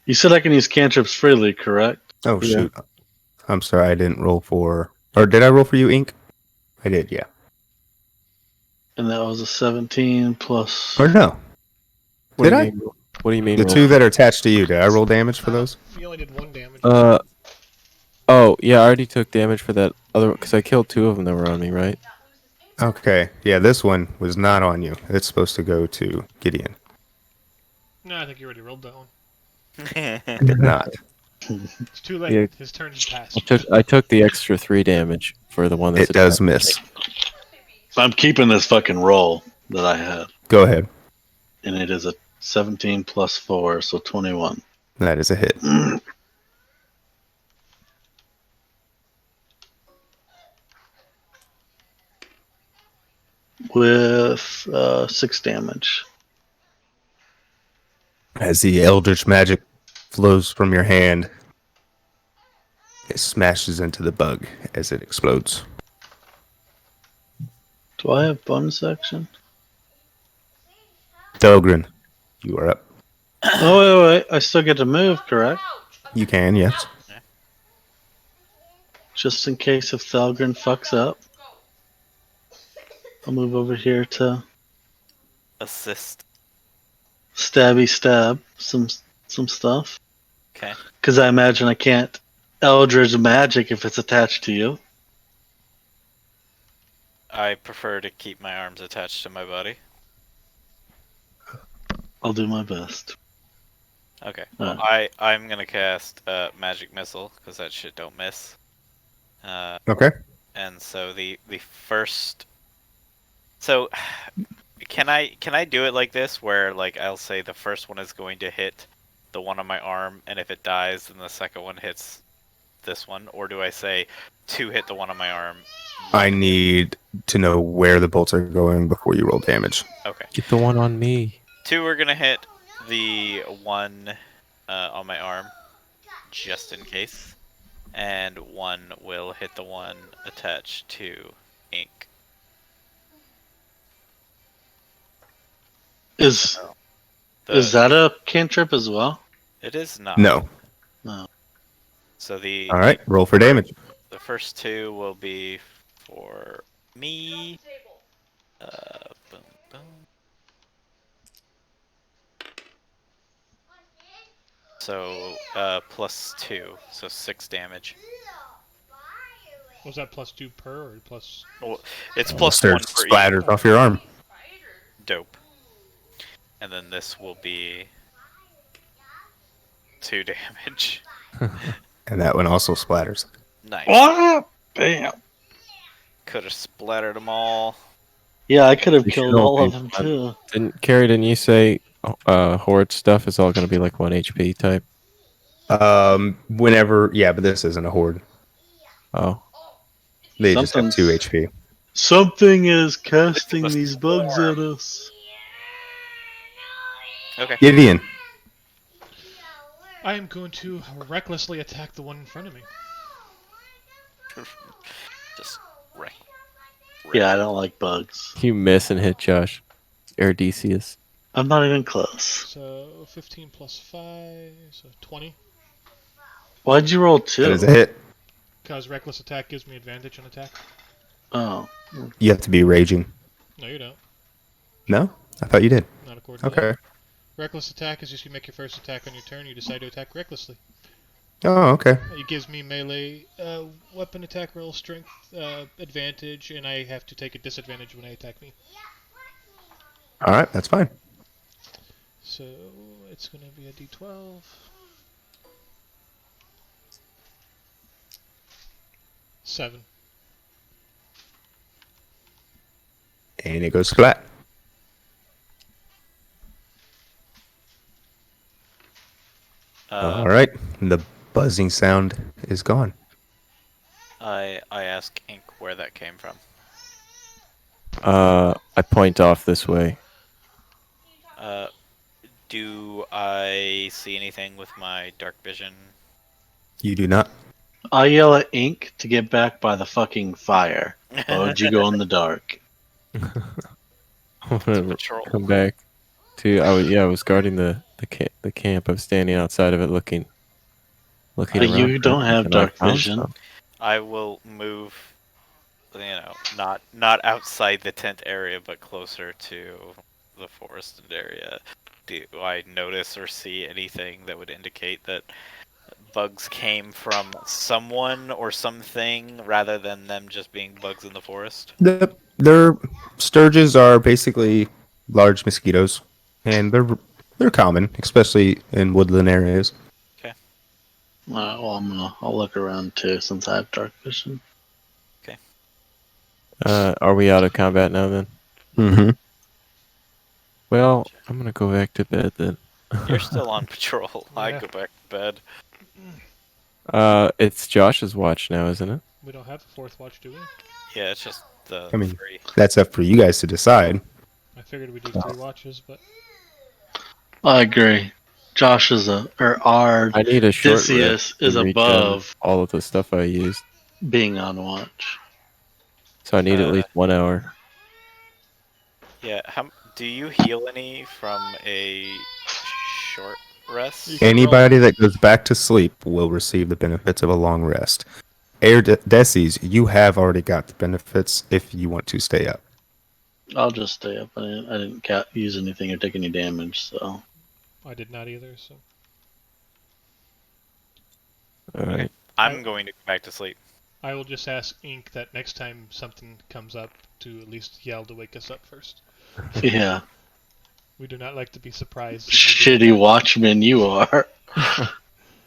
You said I can use cantrips freely, correct? Oh, Yeah. shoot. I'm sorry, I didn't roll for... Or did I roll for you, Ink? I did, yeah. And that was a 17 plus. Or no. What Did do you I? mean? What do you mean? The roll? two that are attached to you, did I roll damage for those? You only did 1 damage. Oh yeah, I already took damage for that other because I killed 2 of them that were on me, right? Okay, yeah, this one was not on you. It's supposed to go to Gideon. No, I think you already rolled that one. I did not. It's too late. Yeah. His turn is passed. I took the extra 3 damage for the one that's It does attached. miss. I'm keeping this fucking roll that I had. Go ahead. And it is a 17 plus 4, so 21. That is a hit. With 6 damage. As the Eldritch magic flows from your hand, it smashes into the bug as it explodes. Do I have bonus action? Thelgren, you are up. Oh, wait. I still get to move, correct? You can, yes. Just in case if Thalgren fucks up. I'll move over here to Assist. stabby stab some stuff. Okay. Because I imagine I can't Eldritch magic if it's attached to you. I prefer to keep my arms attached to my body. I'll do my best. Okay. Well, I'm gonna cast magic missile because that shit don't miss. Okay. And so the first. So, can I do it like this where like I'll say the first one is going to hit the one on my arm, and if it dies, then the second one hits this one, or do I say 2 hit the one on my arm? I need to know where the bolts are going before you roll damage. Okay. Get the one on me. 2 are gonna hit the one on my arm, just in case, and 1 will hit the one attached to Ink. Is that a cantrip as well? It is not. No. So the All right, roll for damage. the first 2 will be for me. Boom, boom. So +2, so 6 damage. Was that +2 per or plus? Well, it's Well, plus start 1 for each. splatters off your arm. Dope. And then this will be 2 damage. And that one also splatters. Nice. What? Bam. Could have splattered them all. Yeah, I could have You should killed all all be of them fun. too. Didn't you say horde stuff is all going to be like 1 HP type? Whenever, yeah, but this isn't a horde. Oh, They just have Something's- 2 HP. Something is casting must these bugs swarm. at us. Okay. Gideon, I am going to recklessly attack the one in front of me. Just wreck. Yeah, I don't like bugs. you miss and hit Josh. Eridicius. I'm not even close. So 15 plus 5, so 20. Why'd you roll that 2? is a hit. Because reckless attack gives me advantage on attack. Oh. You have to be raging. No, you don't. No? I thought you did. Not according to Okay. that. Reckless attack is just you make your first attack on your turn. You decide to attack recklessly. Oh, okay. It gives me melee, weapon attack roll, strength advantage, and I have to take a disadvantage when I attack me. All right, that's fine. So it's going to be a d12. Seven. And it goes flat. All right. The buzzing sound is gone. I ask Ink where that came from. I point off this way. Do I see anything with my dark vision? You do not. I yell at Ink to get back by the fucking fire. Why would you go in the dark? I'm gonna Patrol. come back to. I was guarding the camp. I was standing outside of it, looking. But around you for don't it, have and I dark found vision. some. I will move, not outside the tent area, but closer to the forested area. Do I notice or see anything that would indicate that bugs came from someone or something rather than them just being bugs in the forest? Their sturges are basically large mosquitoes, and they're common, especially in woodland areas. Well, I'll look around too since I have dark vision. Are we out of combat now then? Mm-hmm. Well, I'm gonna go back to bed then. You're still on patrol. I Yeah. go back to bed. It's Josh's watch now, isn't it? We don't have a fourth watch, do we? Yeah, it's just the I mean- 3. That's up for you guys to decide. I figured we'd do 3 watches, but I agree. Josh is our I need a short Odysseus rest to is regen above all of the stuff I used, being on watch. so I need at least 1 hour. Yeah, do you heal any from a short rest? You can Anybody that goes back to sleep will receive the benefits of a long rest. Air Decies, you have already got the benefits if you want to stay up. I'll just stay up. I didn't use anything or take any damage, so. I did not either, so. All right. I'm going to go back to sleep. I will just ask Ink that next time something comes up to at least yell to wake us up first. Yeah. We do not like to be surprised. Shitty watchman you are.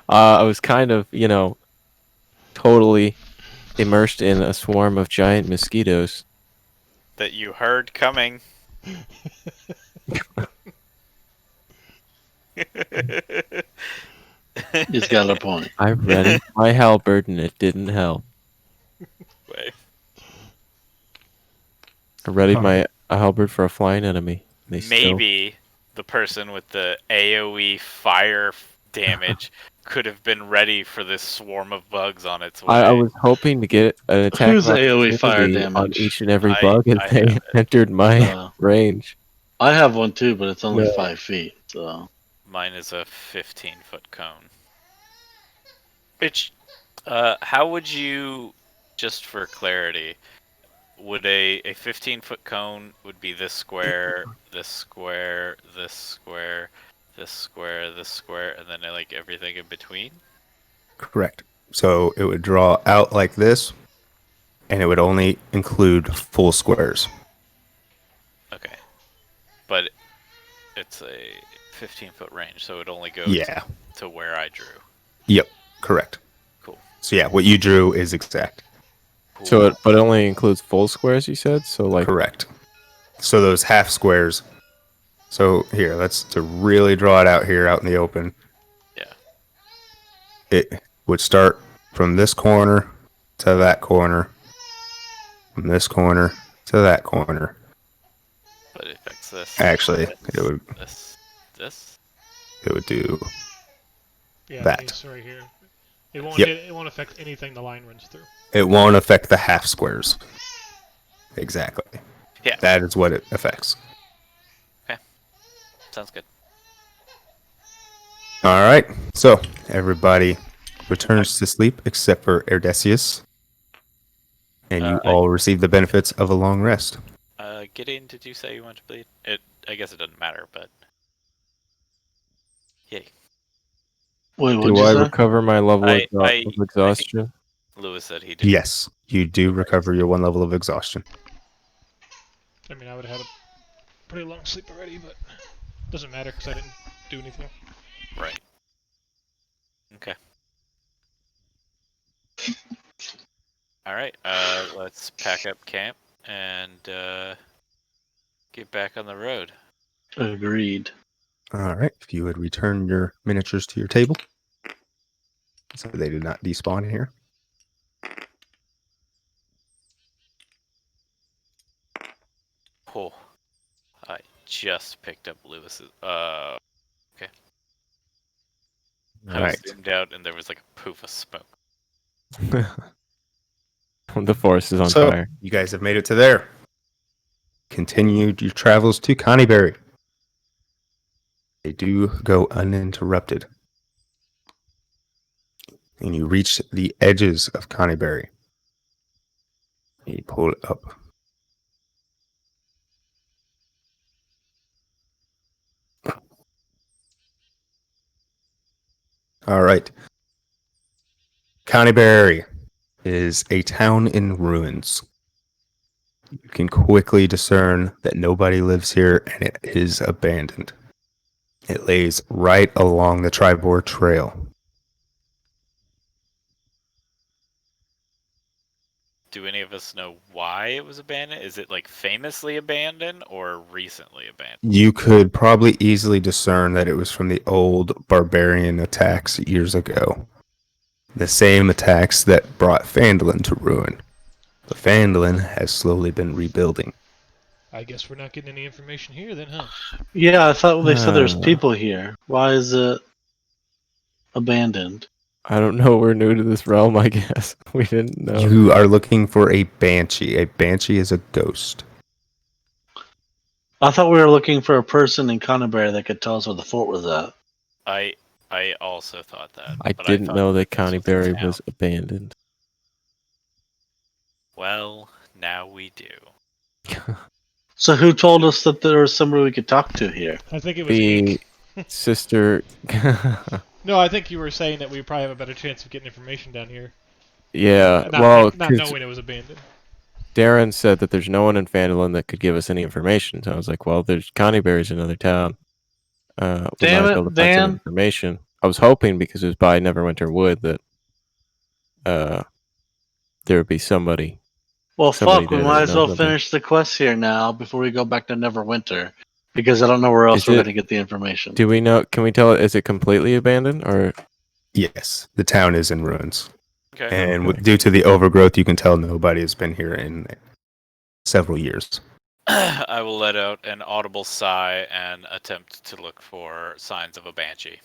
I was kind of, totally immersed in a swarm of giant mosquitoes. That you heard coming. He's got a point. I read my halberd and it didn't help. Wait. I readied Huh. my halberd for a flying enemy. They Maybe the person with the AoE fire damage could have been ready for this swarm of bugs on its way. I was hoping to get an attack Who's of AoE fire opportunity on damage? each and every I- bug, and I they have it. entered my Uh, range. I have one too, but it's only No. 5 feet, so. Mine is a 15-foot cone. Which, how would you, just for clarity, would a 15-foot cone would be this square, this square, this square, this square, this square, and then like everything in between? Correct. So it would draw out like this, and it would only include full squares. Okay. But it's a 15-foot range, so it only goes Yeah. to where I drew. Yep. Correct. Cool. So yeah, what you drew is exact. So it but it only includes full squares, you said? So like Correct. So those half squares. So here, let's to really draw it out here, out in the open. Yeah. It would start from this corner to that corner, from this corner to that corner. But it affects this. Actually, this, this. it would do. Yeah, That. these right here. It won't Yep. it won't affect anything the line runs through. It won't affect the half squares. Exactly. Yeah. That is what it affects. Sounds good. All right. So everybody returns to sleep except for Erdesius, and you all receive the benefits of a long rest. Gideon, did you say you want to bleed? I guess it doesn't matter, but yay. Wait, do what'd you I say? recover my level I of exhaustion? Lewis said he did. Yes, you do recover your 1 level of exhaustion. I mean, I would have had a pretty long sleep already, but doesn't matter because I didn't do anything. Right. Okay. All right. Let's pack up camp and get back on the road. Agreed. All right. If you would return your miniatures to your table, so they did not despawn here. Oh, I just picked up Lewis's. Okay. All I right. zoomed out and there was like a poof of smoke. The forest is on So fire. you guys have made it to there. Continued your travels to Connieberry. They do go uninterrupted. And you reach the edges of Connieberry. You pull it up. All right. Connieberry is a town in ruins. You can quickly discern that nobody lives here and it is abandoned. It lays right along the Tribor Trail. Do any of us know why it was abandoned? Is it like famously abandoned or recently abandoned? You could probably easily discern that it was from the old barbarian attacks years ago. The same attacks that brought Phandalin to ruin. But Phandalin has slowly been rebuilding. I guess we're not getting any information here then, huh? Yeah, I thought they said there's Uh. people here. Why is it abandoned? I don't know. We're new to this realm, I guess. We didn't know. You are looking for a banshee. A banshee is a ghost. I thought we were looking for a person in Conneberry that could tell us where the fort was at. I also thought that. I but didn't thought know that this was a Connieberry town. was abandoned. Well, now we do. So who told us that there was somebody we could talk to here? I think it was The Ink. sister. No, I think you were saying that we probably have a better chance of getting information down here. Yeah, Not, well, not 'cause knowing it was abandoned. Darren said that there's no one in Phandalin that could give us any information. So I was like, well, there's Connieberry's another town. We Damn might be it, able to find some Dan. information. I was hoping because it was by Neverwinter Wood that there would be somebody. Well, Somebody fuck, we did, might I as know well something. finish the quest here now before we go back to Neverwinter. Because I don't know where else Is we're it- going to get the information. Do we know? Can we tell? Is it completely abandoned or? Yes, the town is in ruins. Okay. And Okay. due to the overgrowth, you can tell nobody has been here in several years. I will let out an audible sigh and attempt to look for signs of a banshee.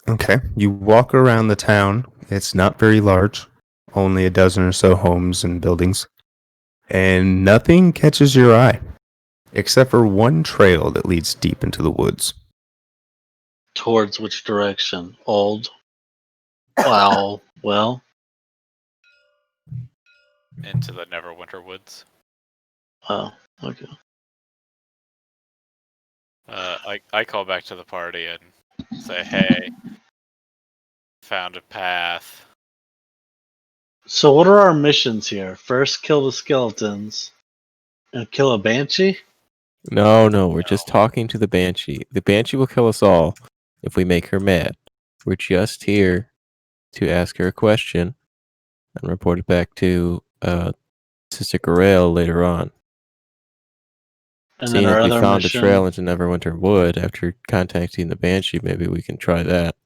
Okay, you walk around the town. It's not very large, only a dozen or so homes and buildings. And nothing catches your eye, except for one trail that leads deep into the woods. Towards which direction? Old? Wow. Well, Into the Neverwinter Woods. oh, okay. I call back to the party and say, hey, found a path. So what are our missions here? First, kill the skeletons, and kill a banshee. No, we're just talking to the Banshee. The Banshee will kill us all if we make her mad. We're just here to ask her a question and report it back to Sister Grail later on. And Seeing then as our we other found the mission trail into Neverwinter Wood after contacting the Banshee, maybe we can try that.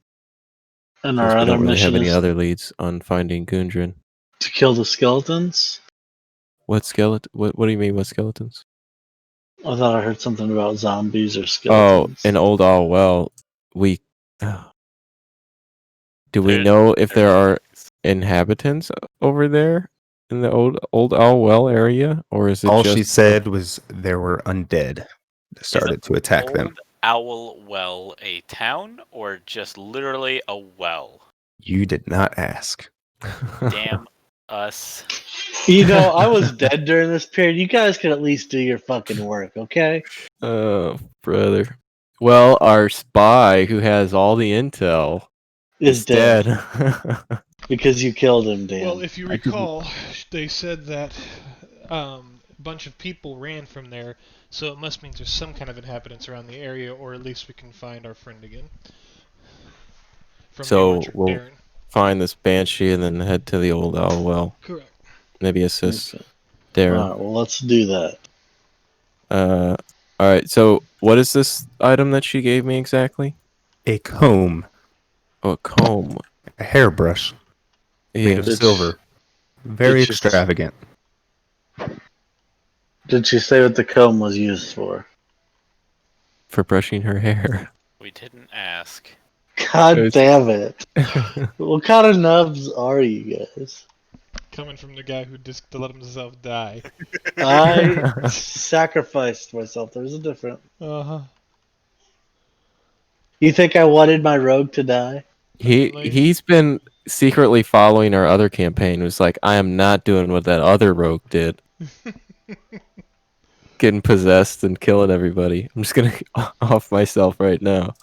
and Since our we other don't really have mission any is other leads on finding Gundren. to kill the skeletons. What skeleton? What do you mean? What skeletons? I thought I heard something about zombies or Oh, skeletons. in Old All Well, we do we There's- know if there are things. inhabitants over there in the old All Well area, or is it All just she said was there were undead that started to attack them. Old Owl Well a town or just literally a well? You did not ask. Damn us. You know, I was dead during this period. You guys can at least do your fucking work, okay? Oh, brother. Well, our spy who has all the intel Is dead dead. because you killed him, Dan. Well, if you I didn't- recall, they said that a bunch of people ran from there, so it must mean there's some kind of inhabitants around the area, or at least we can find our friend again. From So, the Orchard, we'll- Darren. Find this Banshee and then head to the Old Owl Well. Correct. Maybe assist Okay. Darren. Alright, well, let's do that. All right. So, what is this item that she gave me exactly? A comb, Oh, a comb. a hairbrush made Yeah. of silver. Very It's just- extravagant. Did she say what the comb was used for? For brushing her hair. We didn't ask. God It's- damn it. What kind of nubs are you guys? Coming from the guy who just let himself die. I sacrificed myself. There's a difference. Uh-huh. You think I wanted my rogue to die? He's been secretly following our other campaign. It was like, I am not doing what that other rogue did. Getting possessed and killing everybody. I'm just gonna off myself right now.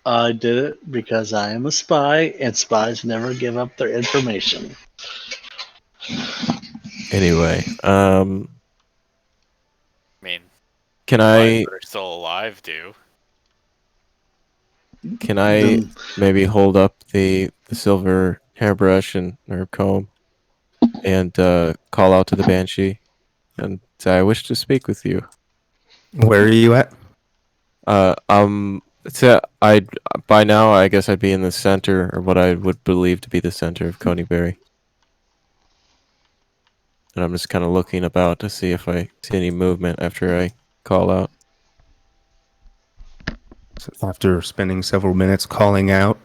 I did it because I am a spy, and spies never give up their information. Anyway, I mean, can spies I that are still alive do. Then maybe hold up the silver hairbrush and or comb and call out to the Banshee and say, I wish to speak with you. Where are you at? So I'd by now I guess I'd be in the center, or what I would believe to be the center of Coneyberry. And I'm just kind of looking about to see if I see any movement after I call out. After spending several minutes calling out,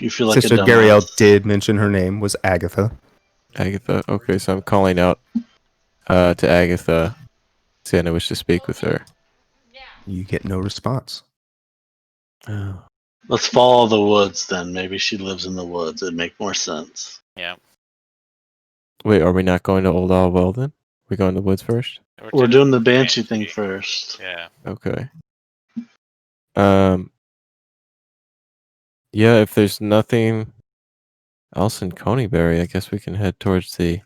you feel like Sister a dumbass. Gariel did mention her name was Agatha. Agatha. Okay, so I'm calling out to Agatha, saying I wish to speak with her. You get no response. Oh. Let's follow the woods then. Maybe she lives in the woods. It'd make more sense. Yeah. Wait, are we not going to Old Owl Well then? We going to the woods first? We're doing the banshee thing first. Yeah. Okay. Yeah, if there's nothing else in Coneyberry, I guess we can head towards the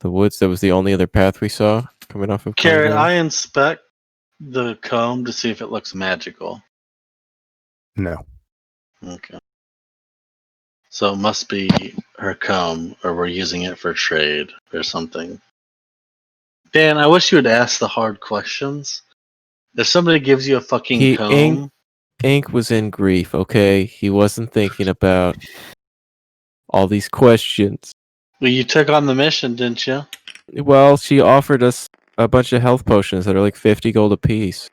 woods. That was the only other path we saw coming off of Carrot, Coneyberry. I inspect the comb to see if it looks magical. No. Okay. So it must be her comb, or we're using it for trade or something. Dan, I wish you would ask the hard questions. If somebody gives you a fucking He comb, Ink was in grief, okay? He wasn't thinking about all these questions. well, you took on the mission, didn't you? Well, she offered us a bunch of health potions that are like 50 gold apiece.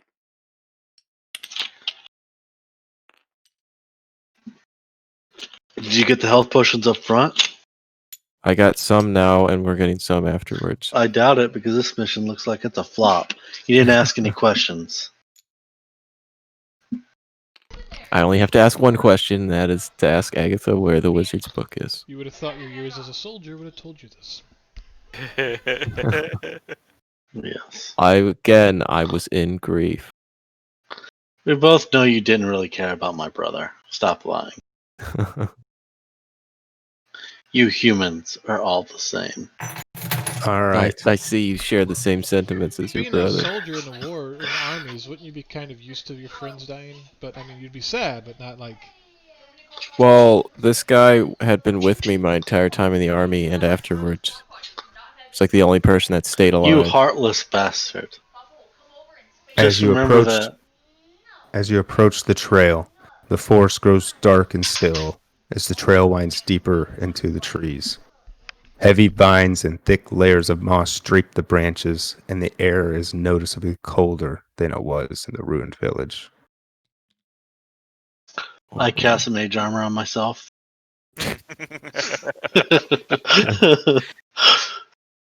Did you get the health potions up front? I got some now, and we're getting some afterwards. I doubt it because this mission looks like it's a flop. You didn't ask any questions. I only have to ask one question, and that is to ask Agatha where the wizard's book is. You would have thought your years as a soldier would have told you this. Yes. I was in grief. We both know you didn't really care about my brother. Stop lying. You humans are all the same. All right. I see you share the same sentiments as your Being a brother. soldier in the war, in the armies, wouldn't you be kind of used to your friends dying? But I mean, you'd be sad, but not like. Well, this guy had been with me my entire time in the army and afterwards. It's like the only person that stayed You alive. heartless bastard. As Just you remember approached, that. as you approach the trail, the forest grows dark and still as the trail winds deeper into the trees. Heavy vines and thick layers of moss drape the branches, and the air is noticeably colder than it was in the ruined village. I cast mage armor on myself.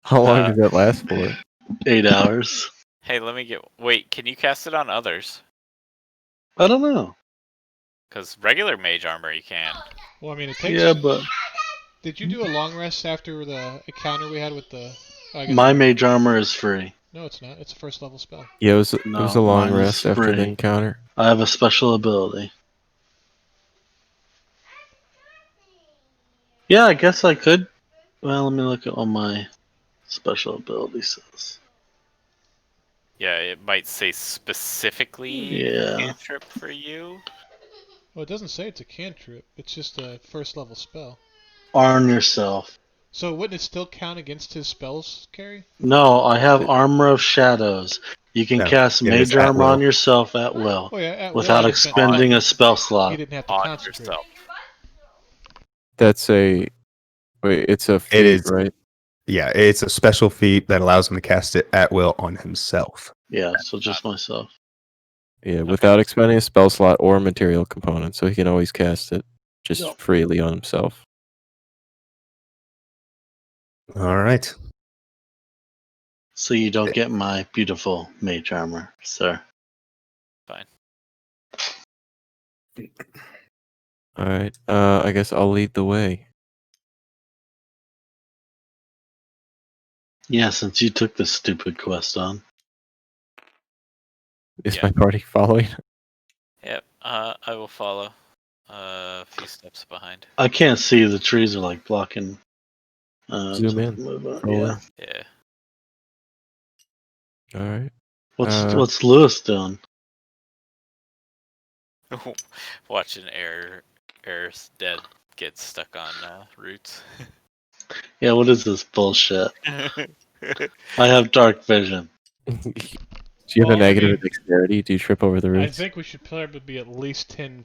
How long did that last for? 8 hours. Hey, let me get. Wait, can you cast it on others? I don't know. Because regular mage armor you can. Well, I mean, it takes. Yeah, but Did you do a long rest after the encounter we had with the? I guess my not. mage armor is free. No, it's not. It's a first level spell. Yeah, it was a No, long mine is rest after the free. encounter. I have a special ability. Yeah, I guess I could. Well, let me look at what my special ability says. Yeah, it might say specifically Yeah. cantrip for you. Well, it doesn't say it's a cantrip. It's just a first level spell. Arm yourself. So wouldn't it still count against his spells, Carrie? No, I have Armor of Shadows. You can No, cast it is mage at armor will. on yourself at will, Oh yeah, at without will, he spent expending time. a spell He slot. didn't have to On concentrate. yourself. That's a wait. It's a feat, is. right? Yeah, it's a special feat that allows him to cast it at will on himself. Yeah, so just myself. Yeah, without expending a spell slot or material component, so he can always cast it just Yep. freely on himself. All right. So you don't get my beautiful mage armor, sir. Fine. All right. I guess I'll lead the way. Yeah, since you took this stupid quest on. Is Yeah. my party following? Yep. I will follow. A few steps behind. I can't see, the trees are like blocking. Zoom to in. move on. Scroll Yeah. Yeah. All right. What's Lewis doing? Watching Air's dead get stuck on roots. Yeah, what is this bullshit? I have dark vision. Do you have Well, a negative I mean, dexterity? Do you trip over the I roots? think we should probably be at least 10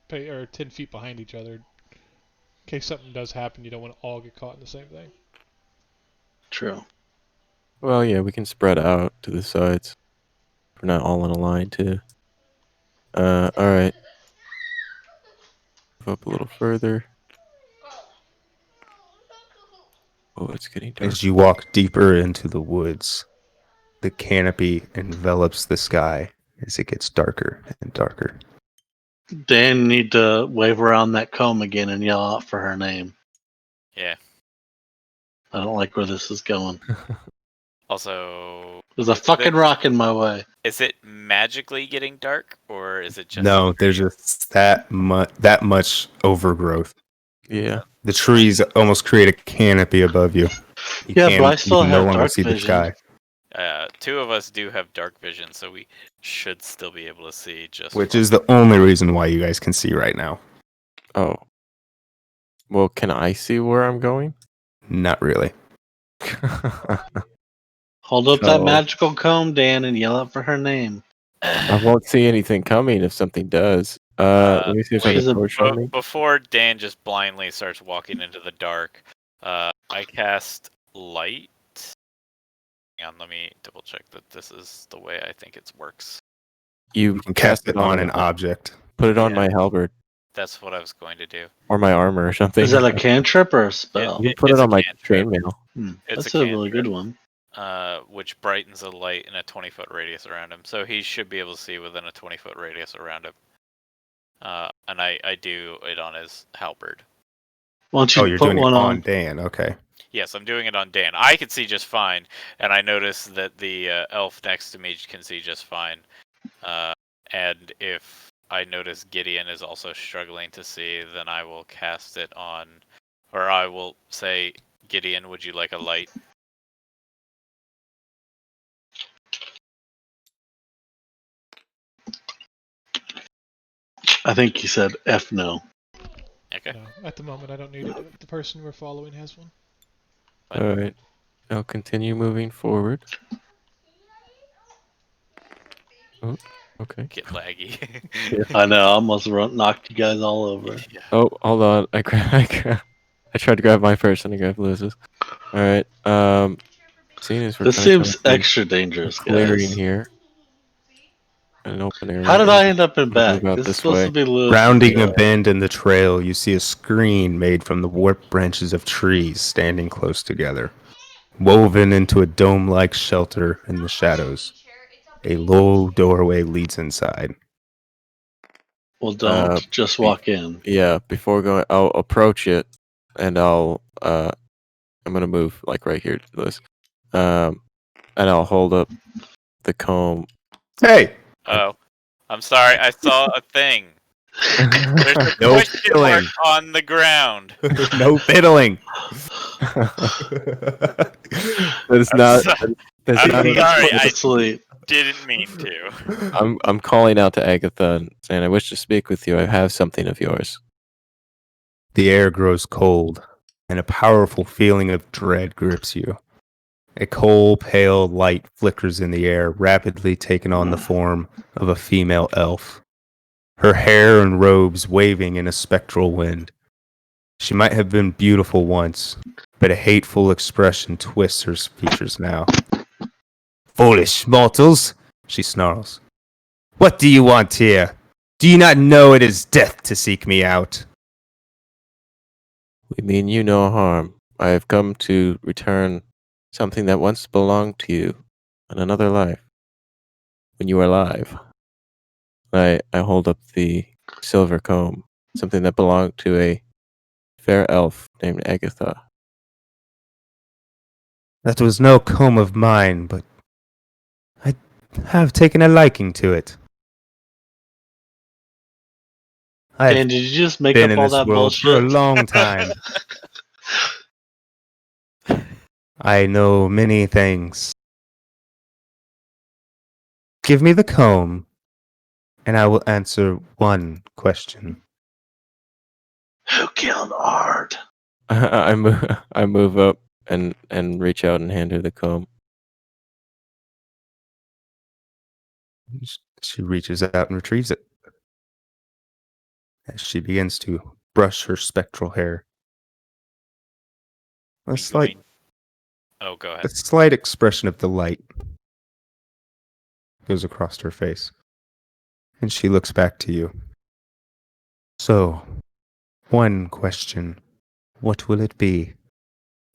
feet behind each other. In case something does happen, you don't want to all get caught in the same thing. True. Well, yeah, we can spread out to the sides. We're not all in a line, too. All right. Move up a little further. Oh, it's getting dark. As you walk deeper into the woods, the canopy envelops the sky as it gets darker and darker. Dan, need to wave around that comb again and yell out for her name. Yeah. I don't like where this is going. Also, There's a fucking rock in my way. is it magically getting dark, or is it just No, there's just that much overgrowth. Yeah. The trees almost create a canopy above you. You Yeah, but I you still can no have longer dark see the vision. sky, two of us do have dark vision, so we should still be able to see just which fine. is the only reason why you guys can see right now. Oh. Well, can I see where I'm going? Not really. Hold up that So- magical comb, Dan, and yell out for her name. I won't see anything coming if something does. Let me see if I wait. can torch on me. Before Dan just blindly starts walking into the dark, I cast light. Hang on, let me double check that this is the way I think it works. You You can cast it on an object. object. Put it on Yeah. my halberd That's what I was going to do. or my armor or something. Is that a cantrip or a spell? You can put It's it a on my cantrip. chainmail. It's That's a a really good one. Which brightens a light in a 20-foot radius around him. So he should be able to see within a 20-foot radius around him. And I do it on his halberd. Why don't you Oh, you're put doing it one on Dan. Okay. Yes, I'm doing it on Dan. I can see just fine, and I notice that the elf next to me can see just fine. And if I notice Gideon is also struggling to see, then I will cast it on Or I will say, Gideon, would you like a light? I think he said F no. Okay. No, at the moment I don't need it. The person we're following has one. All right. I'll continue moving forward. Oh, okay. Get laggy. I know, I almost knocked you guys all over. Yeah. Oh, hold on. I tried to grab mine first, and I grabbed Liz's. All right. Seeing as we're This kinda seems coming to extra a dangerous, clearing guys. here, an open area. How did I end up in I'm gonna back? move out This is this supposed way. to be Lewis. Rounding a bend in the trail, you see a screen made from the warped branches of trees standing close together, woven into a dome-like shelter in the shadows. A low doorway leads inside. Well, don't just walk in. Yeah. Before going, I'll approach it, and I'm gonna move like right here, Liz. And I'll hold up the comb. Hey! Oh, I'm sorry. I saw a thing. There's a No question mark fiddling. on the ground. No fiddling! That's I'm not. so- That's I'm not. He sorry, gets put I- to sleep. Didn't mean to. I'm calling out to Agatha and saying, "I wish to speak with you. I have something of yours." The air grows cold, and a powerful feeling of dread grips you. A cold, pale light flickers in the air, rapidly taking on the form of a female elf. Her hair and robes waving in a spectral wind. She might have been beautiful once, but a hateful expression twists her features now. Foolish mortals, she snarls. What do you want here? Do you not know it is death to seek me out? We mean you no harm. I have come to return something that once belonged to you in another life. When you were alive. I hold up the silver comb, something that belonged to a fair elf named Agatha. That was no comb of mine, but I have taken a liking to it. I've Dan, did you just make been up in all this that world for a bullshit? long time. I know many things. Give me the comb, and I will answer one question. Who killed Ard? I move up and reach out and hand her the comb. She reaches out and retrieves it. As she begins to brush her spectral hair. A slight Oh, go A ahead. slight expression of delight goes across her face, and she looks back to you. So, one question. What will it be?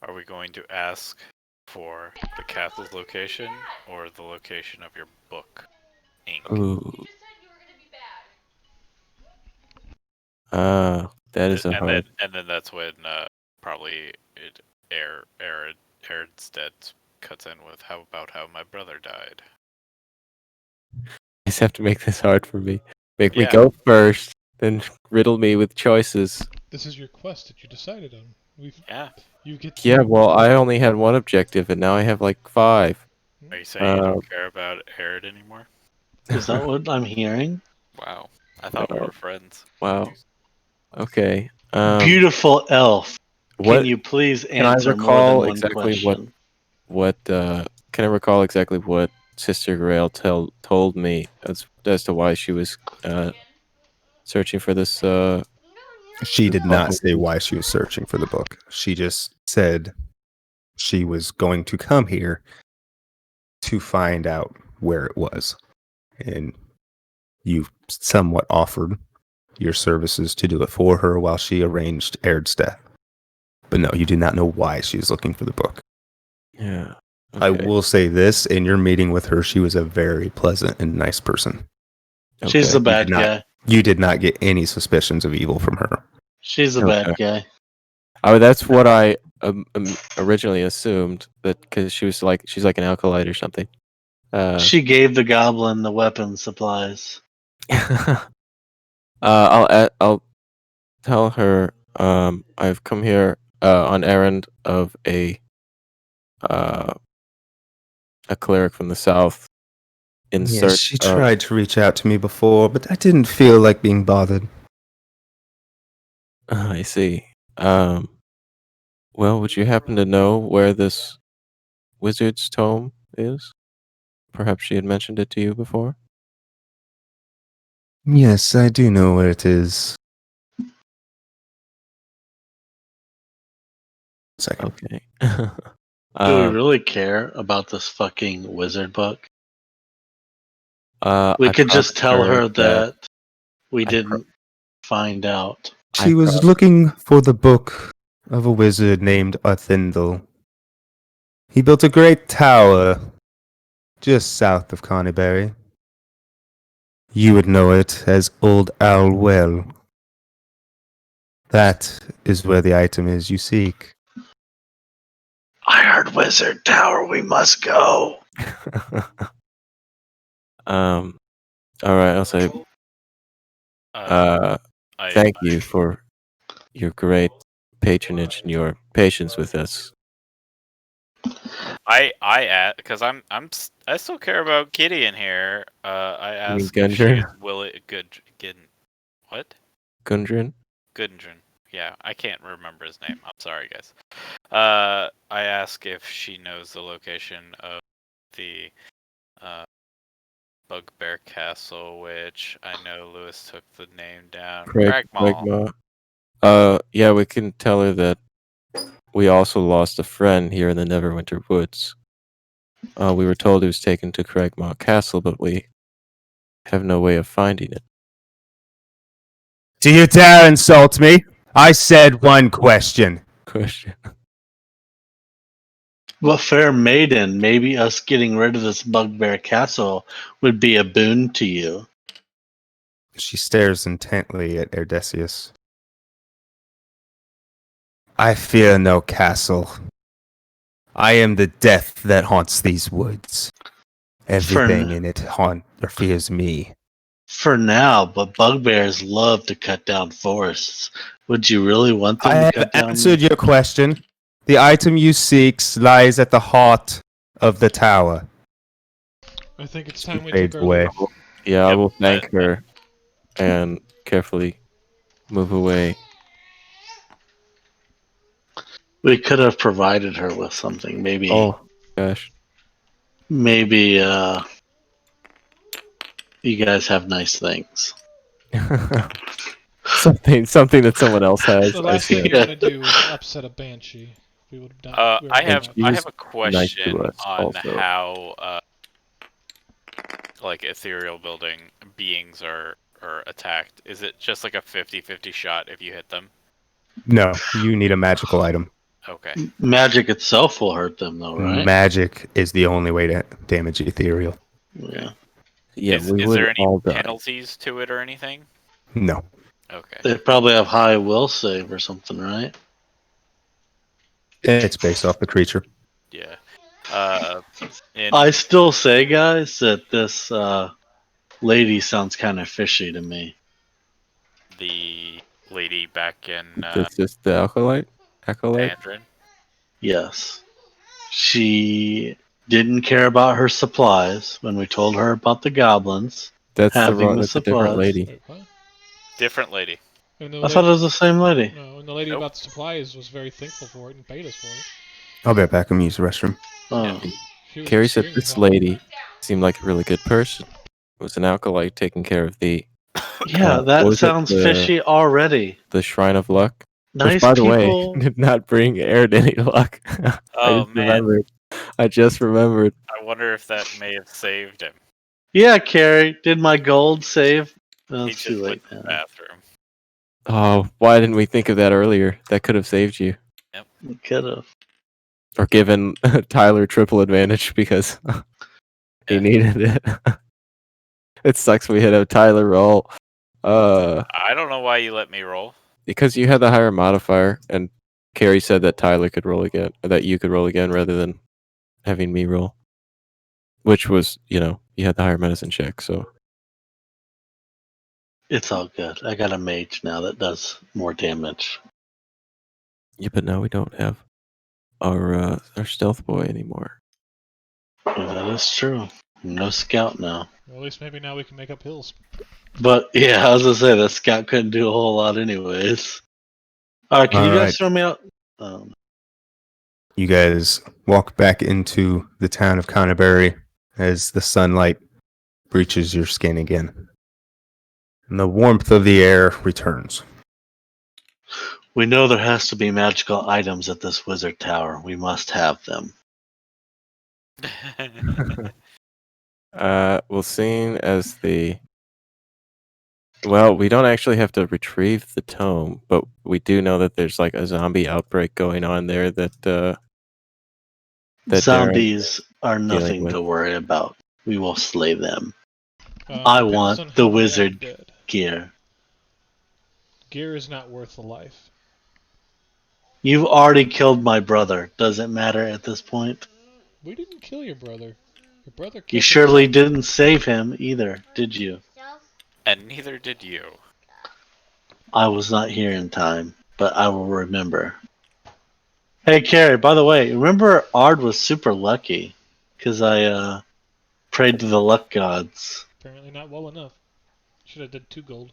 Are we going to ask for the castle's location or the location of your book, Ink? Ooh. You just said you were gonna be bad. That is a hard. And then that's when probably Aaronstead cuts in with how about how my brother died. You just have to make this hard for me. Make me Yeah. go first, then riddle me with choices. This is your quest that you decided on. Yeah. You get. Yeah, well, I only had one objective, and now I have like 5. Are you saying you don't care about Aaron anymore? Is that what I'm hearing? Wow. I thought we were friends. Wow. Okay. Beautiful elf. What Can you please can I answer more recall than one exactly question? can I recall exactly what Sister Grail told me as to why she was searching for this She did Oh. not say why she was searching for the book. She just said she was going to come here to find out where it was. And you somewhat offered your services to do it for her while she arranged Aird's death. But no, you did not know why she was looking for the book. Yeah. I Okay. will say this, in your meeting with her, she was a very pleasant and nice person. She's the Okay. bad did not- guy. You did not get any suspicions of evil from her. She's the bad guy. Oh, that's what I originally assumed, that because she's like an alkalite or something. She gave the goblin the weapon supplies. I'll tell her I've come here on errand of a cleric from the south in Yes, search she of. tried to reach out to me before, but I didn't feel like being bothered. I see. Well, would you happen to know where this wizard's tome is? Perhaps she had mentioned it to you before. Yes, I do know where it is. Second. Okay. Do we Um, really care about this fucking wizard book? I We could just promised tell her that we I didn't find out. She was looking for the book of a wizard named Arthindel. He built a great tower just south of Carneyberry. You would know it as Old Owl Well. That is where the item is you seek. I heard wizard tower. We must go. All right, I'll say thank you for your great patronage and your patience with us. Because I still care about Kitty in here. I You mean ask if Gundren? she's willing. What? Gundren? Gundren. Yeah, I can't remember his name. I'm sorry, guys. I ask if she knows the location of the Bugbear Castle, which I know Lewis took the name down. Cragmaw. Yeah, we can tell her that we also lost a friend here in the Neverwinter Woods. We were told he was taken to Cragmaw Castle, but we have no way of finding it. Do you dare insult me? I said one question. Question. Well, fair maiden, maybe us getting rid of this bugbear castle would be a boon to you. She stares intently at Erdesius. I fear no castle. I am the death that haunts these woods. Everything in it fears me. For now, but bugbears love to cut down forests. Would you really want them I to have cut down? answered your question. The item you seek lies at the heart of the tower. I think it's time we Fades took our away. leave. Yeah, I Yep, will thank her and carefully move away. We could have provided her with something. Maybe, Oh, gosh. maybe you guys have nice things. something that someone else has. The I last thing said. we want to do is upset a banshee. We would have done. we would've I done have that. she I was have a nice to question us on also. how like ethereal building beings are attacked. Is it just like a 50-50 shot if you hit them? No, you need a magical item. Okay. Magic itself will hurt them, though, right? Magic is the only way to damage ethereal. Yeah. Yeah, is we is would there any all die. penalties to it or anything? No. Okay. They probably have high will save or something, right? It's based off the creature. Yeah. In, I still say, guys, that this lady sounds kind of fishy to me. the lady back in That's just the acolyte? Acolyte? Andrin. Yes. She didn't care about her supplies when we told her about the goblins. That's Having the that's a different supplies. lady. Wait, what? Different lady. And the I thought it was the same lady. No, and the lady Nope. about the supplies was very thankful for it and paid us for it. I'll be back and use the restroom. Oh. She was Carrie said extremely this helpful. lady seemed like a really good person. Was an acolyte taking care of the Yeah, what that was it? sounds fishy already. the Shrine of Luck. Nice Which, by the people. way, did not bring Aaron any luck. Oh man, I just remembered. I wonder if that may have saved him. Yeah, Carrie, did my gold save? No, He it's just too late went to the now. bathroom. Oh, why didn't we think of that earlier? That could have saved you. Could have. Or given Tyler triple advantage because he Yeah. needed it. It sucks we hit a Tyler roll. I don't know why you let me roll. Because you had the higher modifier, and Carrie said that Tyler could roll again, or that you could roll again rather than having me roll. Which was, you had the higher medicine check, so. It's all good. I got a mage now that does more damage. Yeah, but now we don't have our stealth boy anymore. That is true. No scout now. Well, at least maybe now we can make up hills. But yeah, I was gonna say that scout couldn't do a whole lot anyways. All right, can you All guys right. throw me out? You guys walk back into the town of Canterbury as the sunlight breaches your skin again. And the warmth of the air returns. We know there has to be magical items at this wizard tower. We must have them. Well, seeing as well, we don't actually have to retrieve the tome, but we do know that there's like a zombie outbreak going on there that Darren Zombies are dealing nothing with. to worry about. We will slay them. Depends I on want how the they are wizard dead. gear. Gear is not worth the life. You've already killed my brother. Does it matter at this point? We didn't kill your brother. Your brother killed You surely himself. didn't save him either, did you? And neither did you. I was not here in time, but I will remember. Hey, Carrie, by the way, remember Ard was super lucky because I prayed to the luck gods. Apparently not well enough. Should have did 2 gold.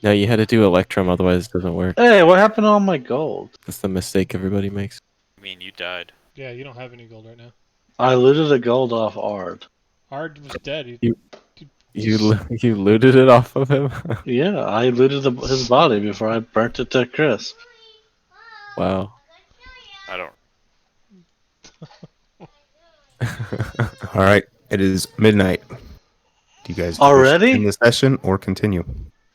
No, you had to do Electrum, otherwise it doesn't work. Hey, what happened to all my gold? That's the mistake everybody makes. I mean, you died. Yeah, you don't have any gold right now. I looted the gold off Ard. Ard was dead. You looted it off of him? Yeah, I looted his body before I burnt it to crisp. Wow. I don't. All right, it is midnight. Do you guys wish to Already? end the session or continue?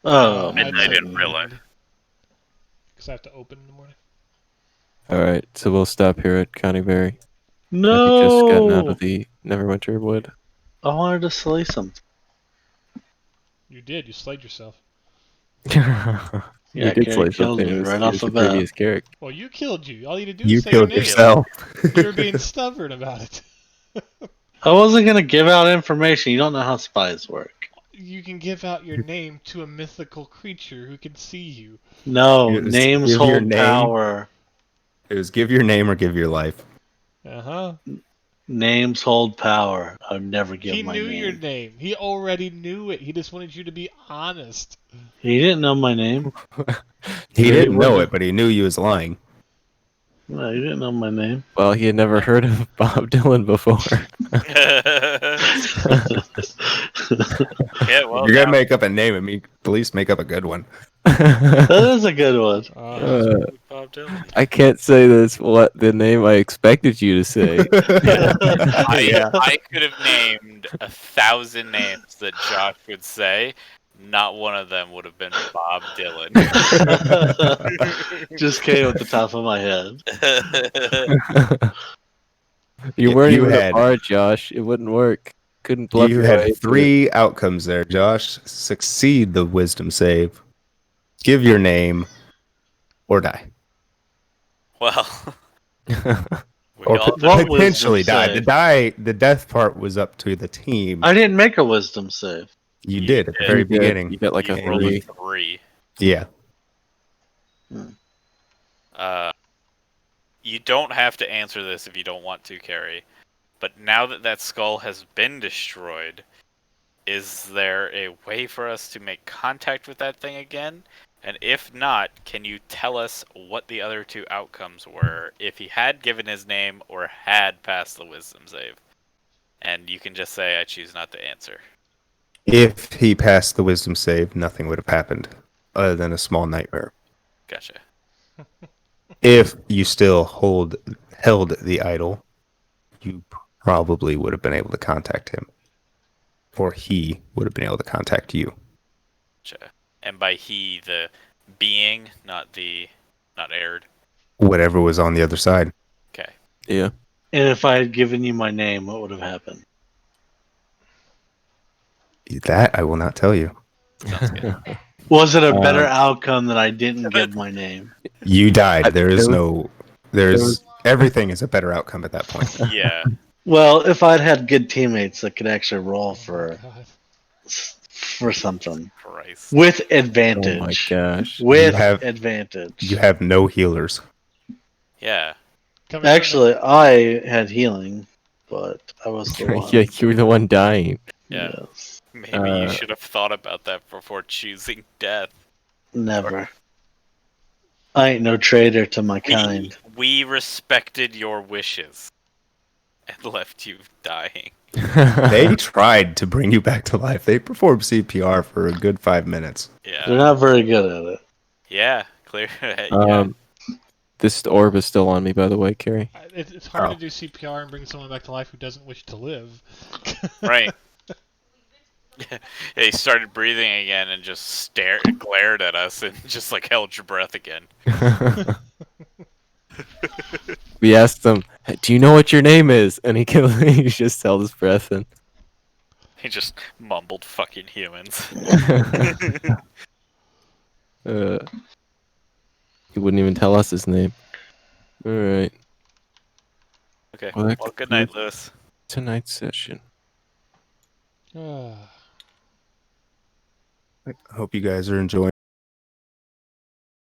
Oh, Midnight in real life. Because I have to open in the morning. Alright, so we'll stop here at Canterbury. Have no! you just gotten out of the Neverwinter Wood? I wanted to slay something. You did. You slayed yourself. Yeah, You did Carrie slay killed something. me It was, right it off was the the bat. previous character. Well, you killed you. All you had to do You was say your killed name. yourself. You were being stubborn about it. I wasn't gonna give out information. You don't know how spies work. You can give out your name to a mythical creature who can see you. No, It was names give your hold name. power. It was give your name or give your life. Uh-huh. Names hold power. I'd never give He my knew name. your name. He already knew it. He just wanted you to be honest. He didn't know my name. He Really didn't know wouldn't. it, but he knew you was lying. No, he didn't know my name. Well, he had never heard of Bob Dylan before. Yeah, well, You're gonna now- make up a name, and at least make up a good one. That is a good one. Bob Dylan. I can't say that's what the name I expected you to say. I could have named 1,000 names that Josh would say. Not one of them would have been Bob Dylan. Just came at the top of my head. You Yeah, weren't you even had- a bard, Josh. It wouldn't work. Couldn't bluff You your way had into it. 3 outcomes there, Josh. Succeed the wisdom save, give your name, or die. Well, we Or all What potentially wisdom die. save? The death part was up to the team. I didn't make a wisdom save. You You did at the did. very You did. beginning. You got like a you rolled 3. a 3. Yeah. You don't have to answer this if you don't want to, Carrie. But now that that skull has been destroyed, is there a way for us to make contact with that thing again? And if not, can you tell us what the other 2 outcomes were if he had given his name or had passed the wisdom save? And you can just say, I choose not to answer. If he passed the wisdom save, nothing would have happened other than a small nightmare. Gotcha. If you still held the idol, you probably would have been able to contact him. Or he would have been able to contact you. Gotcha. And by he, the being, not Aird. Whatever was on the other side. Okay. Yeah. And if I had given you my name, what would have happened? That I will not tell you. Sounds good. Was it a better outcome that I didn't give my name? You died. There is There no. There's everything is a better outcome at that point. Yeah. Well, if I'd had good teammates that could actually roll for God. or something Christ. with Oh my advantage. gosh. With have- advantage. You have no healers. Yeah. Coming from Actually, I had healing, but I was the one. Yeah, you were the one dying. Yeah. Yes. Maybe you should have thought about that before choosing death. Never. I ain't no traitor to my kind. We respected your wishes and left you dying. They tried to bring you back to life. They performed CPR for a good 5 minutes. They're Yeah. not very good at it. Yeah. Clear. yeah. This orb is still on me, by the way, Carrie. it's hard Oh. to do CPR and bring someone back to life who doesn't wish to live. Right. He started breathing again and just glared at us and just like held your breath again. We asked him, "Hey, do you know what your name is?" And he just held his breath and He just mumbled fucking humans. he wouldn't even tell us his name. Alright, Okay. Well, that Well, good night, concludes- Lewis. tonight's session. Ah. I hope you guys are enjoying